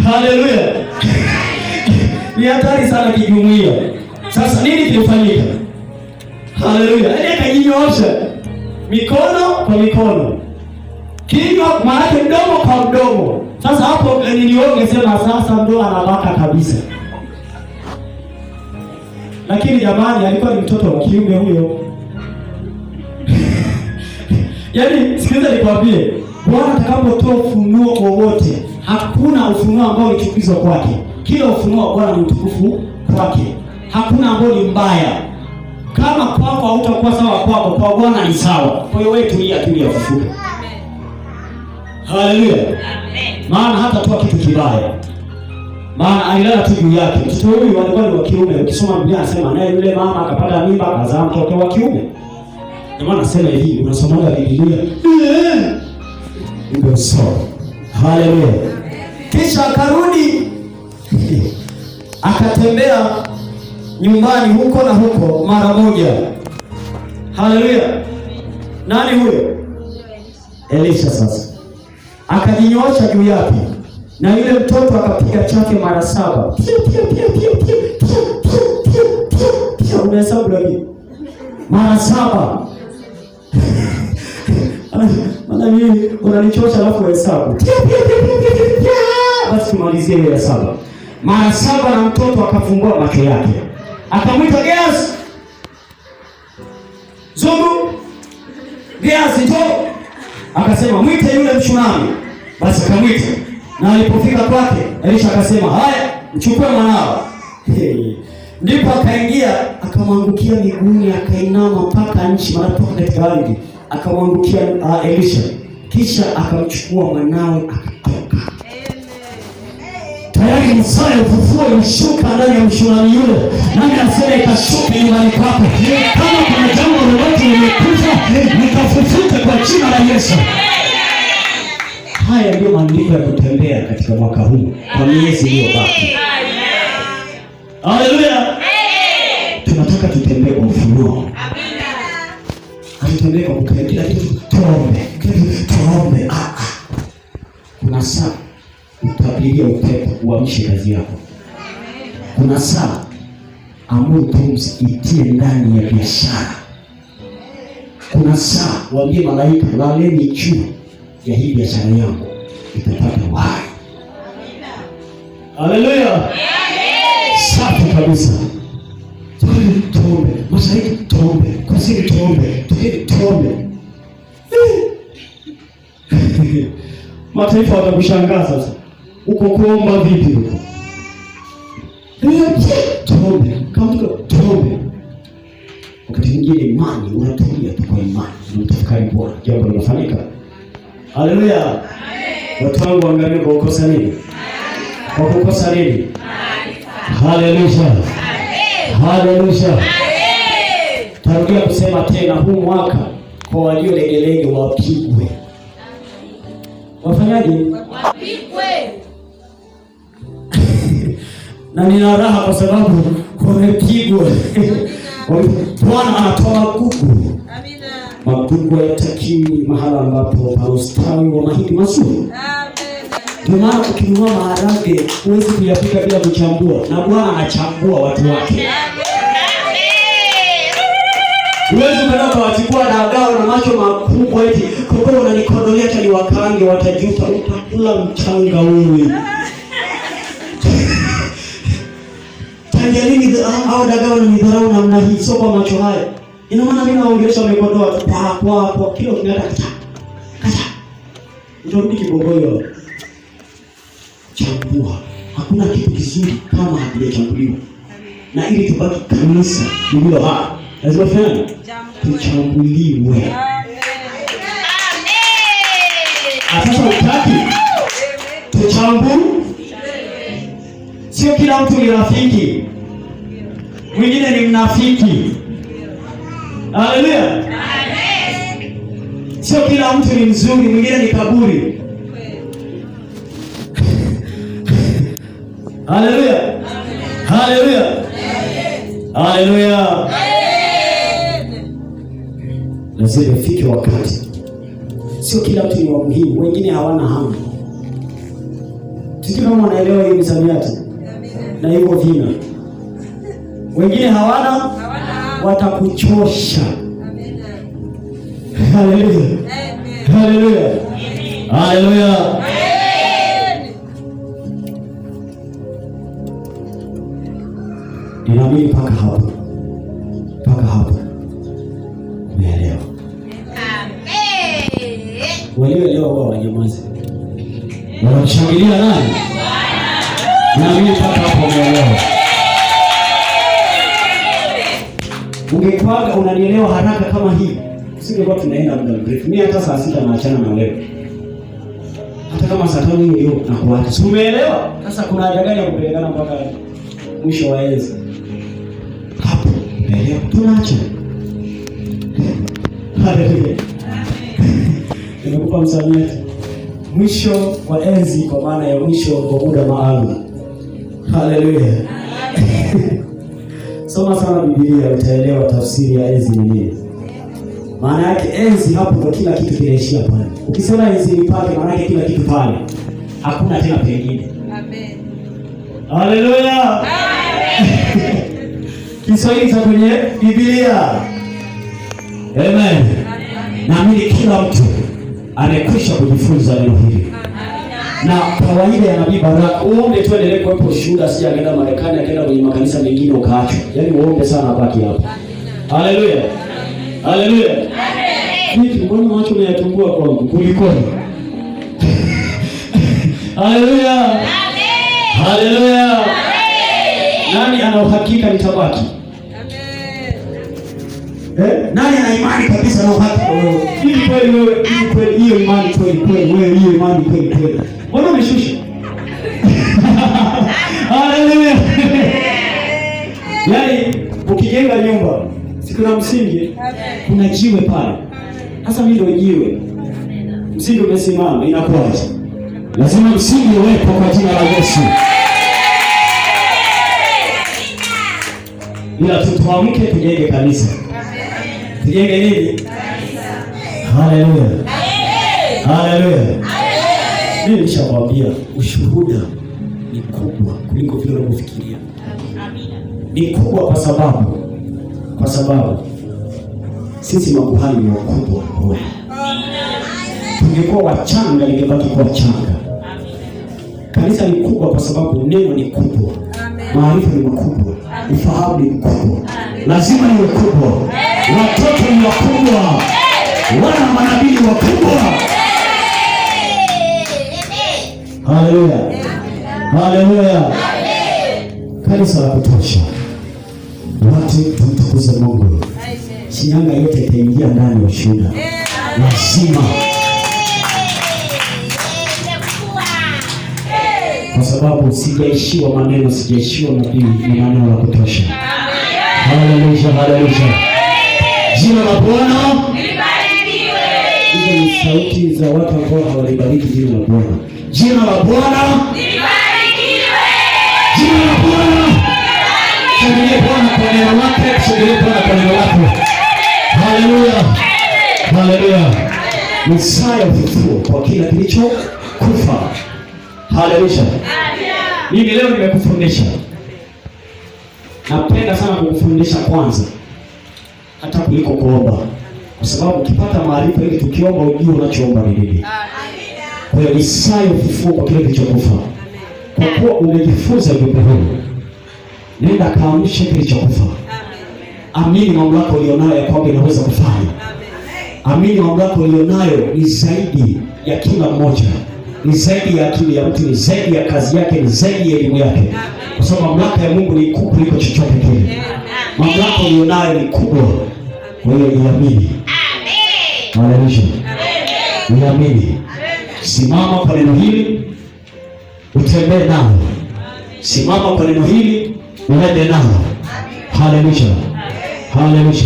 Haleluya. Ni hatari sana kijumuiya. Sasa nini kilifanyika? Haleluya. Yaani akajinyoosha mikono kwa mikono, kinywa maana mdomo kwa mdomo. Sasa hapo niliongesema sasa ndo anabaka kabisa. Lakini jamani, alikuwa ni mtoto wa kiume huyo. Yaani sikiliza nikwambie, Bwana atakapotoa ufunuo wowote, hakuna ufunuo ambao ni chukizo kwake. Kila ufunuo wa Bwana ni utukufu kwake. Hakuna ambao ni mbaya. Kama kwako hautakuwa sawa, kwako kwa Bwana ni sawa. Kwa hiyo wewe tulia fufuka. Haleluya. Amen. Maana hata toa kitu kibaya. Maana alilala tu juu yake. Mtoto huyu alikuwa ni wa kiume. Ukisoma Biblia anasema naye yule mama akapata mimba, akazaa mtoto wa kiume. Ndio maana nasema hivi, unasoma Biblia. Ndio sawa. Haleluya. Kisha akarudi akatembea nyumbani huko na huko mara moja. Haleluya. Nani huyo? Elisha. Sasa akajinyoosha juu yake, na yule mtoto akapiga chake mara 7. Unahesabu lagi mara 7. Maana mimi unanichosha alafu hesabu. Basi tumalizie ile 7. Mara 7 na mtoto akafumbua macho yake. Akamwita Gehazi. Zungu, Gehazi njoo. Akasema mwite yule Mshunami. Basi akamwita. Na alipofika kwake, Elisha akasema, haya, mchukue mwanao. Ndipo akaingia, akamwangukia miguuni, akainama mpaka nchi, maana toka katika ardhi. Akamwangukia Elisha. Kisha akamchukua mwanawe akatoka. Tayari msaa ya ufufuo ilishuka ndani ya Mshunami yule. Nani asema ikashuka nyumbani kwako? Kama kuna jambo lolote limekufa, nikafufuke kwa jina la Yesu. Haya ndio maandiko ya kutembea katika mwaka huu kwa miezi iliyobaki. Haleluya. Tunataka tutembee kwa ufunuo. Amina. Tutembee kwa kukaya kila kitu. Tuombe. Kuna saa utabiria upepo uamshe kazi yako. Kuna saa amuru pumzi itie ndani ya biashara. Kuna saa waambie malaika laleni juu ya hii biashara yangu itapata uhai. Haleluya. Safi kabisa. Tuombe, mashariki tuombe, kusini tuombe, tukeni tuombe. Mataifa watakushangaa sasa. Uko kuomba vipi huko? Tuombe, kama tuombe. Wakati mwingine imani unatulia tu kwa imani, unatafakari Bwana, jambo linafanyika. Haleluya. Amen. Watu wangu angalia kwa kukosa nini? Kwa kukosa nini? Haleluya. Amen. Haleluya. Amen. Tarudia kusema tena, huu mwaka kwa walio legelege wapigwe. Wafanyaje? Wapigwe. Na nina raha kwa sababu wamepigwa. Bwana anatoa magugu. Amina. Magugu hayatakiwi mahala ambapo pana ustawi wa mahindi mazuri. Amen. Ndio maana ukinunua maharage huwezi kuyapika bila kuchambua, na Bwana anachambua watu wake. Huwezi kwenda kuwachukua dagaa na macho makubwa eti koko unanikodolea tani wakange watajuta, utakula mchanga wewe. Tangelini hao dagaa ni dharau namna hii, sio kwa macho haya. Ina maana mimi naongelesha umekodoa kwa kilo kinaenda kata. Ndio kibogoyo. Chambua. Hakuna kitu kizuri kama hakijachambuliwa. Na ili tubaki kanisa lililo hai, lazima fanya tuchambuliwe. Amen. Sasa utaki tuchambuliwe. Sio kila mtu ni rafiki. Mwingine ni mnafiki. Haleluya. Amen. Sio kila mtu ni mzuri, mwingine ni kaburi. Haleluya. Haleluya. Haleluya. Lazima ifike wakati. Sio kila mtu ni wa muhimu, wengine hawana hamu. Sisi kama wanaelewa hiyo misamiati. Na hivyo vina. Wengine hawana watakuchosha. Haleluya. Haleluya. Haleluya. Ninaamini mpaka hapo. Mpaka hapo. Umeelewa? Amen. Walioelewa wao wanyamaze. Wanamshangilia nani? Ninaamini mpaka hapo umeelewa. Ungekwaga unanielewa haraka kama hii, usingekuwa tunaenda muda mrefu. Mimi hata saa 6 naachana na wewe. Hata kama saa 5 hiyo ndio nakuacha. Umeelewa? Sasa kuna haja gani ya kupelekana mpaka mwisho wa enzi? Hapo umeelewa? Tunaacha. Haleluya. Nimekupa msamiati. Mwisho wa enzi kwa maana ya mwisho wa muda maalum. Haleluya. Soma sana Biblia utaelewa tafsiri ya enzi ni nini. Maana yake enzi hapo kwa kila kitu kinaishia pale. Ukisema enzi ni pale, maana yake kila kitu pale. Hakuna tena pengine. Amen. Haleluya. Amen. Kiswahili cha kwenye Biblia. Amen. Naamini kila mtu amekwisha kujifunza neno hili. Na kawaida ya Nabii Baraka, uombe tu endelee kuwepo shuhuda, si akaenda Marekani, akaenda kwenye makanisa mengine ukaacha. Yaani uombe sana abaki hapo. Haleluya. Haleluya. Amen. Mbona macho unayatumbua kwangu? Kulikoni? Haleluya. Amen. Haleluya. Amen. Nani ana uhakika nitabaki? Amen. Nani ana imani kabisa na uhakika wewe? Hivi kweli wewe, hivi kweli hiyo imani kweli kweli wewe, hiyo imani kweli kweli. Mbona umeshusha? Haleluya. Yaani ukijenga nyumba, si kuna msingi, kuna jiwe pale. Sasa mimi ndio jiwe. Msingi umesimama, inakuwaje? Lazima msingi uwepo kwa jina la Yesu. Ila tuamke tujenge kanisa. Tujenge nini? Kanisa. Haleluya. Haleluya. Mimi nishakwambia ushuhuda ni kubwa kuliko vile unavyofikiria. Ni kubwa kwa sababu sisi makuhani ni wakubwa. Tungekuwa wachanga ningebaki kuwa changa. Kanisa ni kubwa kwa sababu neno ni kubwa. Maarifa ni makubwa. Ufahamu ni mkubwa. Lazima ni mkubwa. Watoto ni wakubwa. wana manabii wakubwa. Haleluya, haleluya. Kanisa la kutosha, watu tumtukuze Mungu. Shinyanga yote itaingia ndani ya ushuhuda, lazima, kwa sababu sijaishiwa maneno, sijaishiwa nabii, ni maneno la kutosha. Haleluya, haleluya. Jina la Bwana libarikiwe. Hizo ni sauti za watu ambao hawalibariki jina la Bwana. Jina la Bwana libarikiwe. Jina la Bwana. Shangilia Bwana kwa neno lake, shangilia Bwana kwa neno lake. Haleluya, haleluya. Ni saa ya ufufuo kwa kila kilicho kufa. Haleluya. Mimi leo nimekufundisha. Napenda sana kukufundisha kwanza, hata kuliko kuomba, kwa sababu ukipata maarifa ili tukiomba ujue unachoomba ni nini. Kwa hiyo ni saa ya ufufuo kwa kile kilichokufa. Kwa kuwa umejifunza ujumbe huu, nenda kaamshe kilichokufa. Amini mamlaka ulionayo ya kwamba inaweza kufanya. Amini mamlaka ulionayo ni zaidi ya kila mmoja, ni zaidi ya akili ya mtu, ni zaidi ya kazi yake, ni zaidi ya elimu yake, kwa sababu mamlaka ya Mungu ni kubwa kuliko chochote kile. Mamlaka ulionayo ni kubwa. Kwa hiyo iamini. Haleluya, iamini. Simama kwa neno hili, utembee nalo. Simama kwa neno hili, uende nalo. Haleluya, haleluya.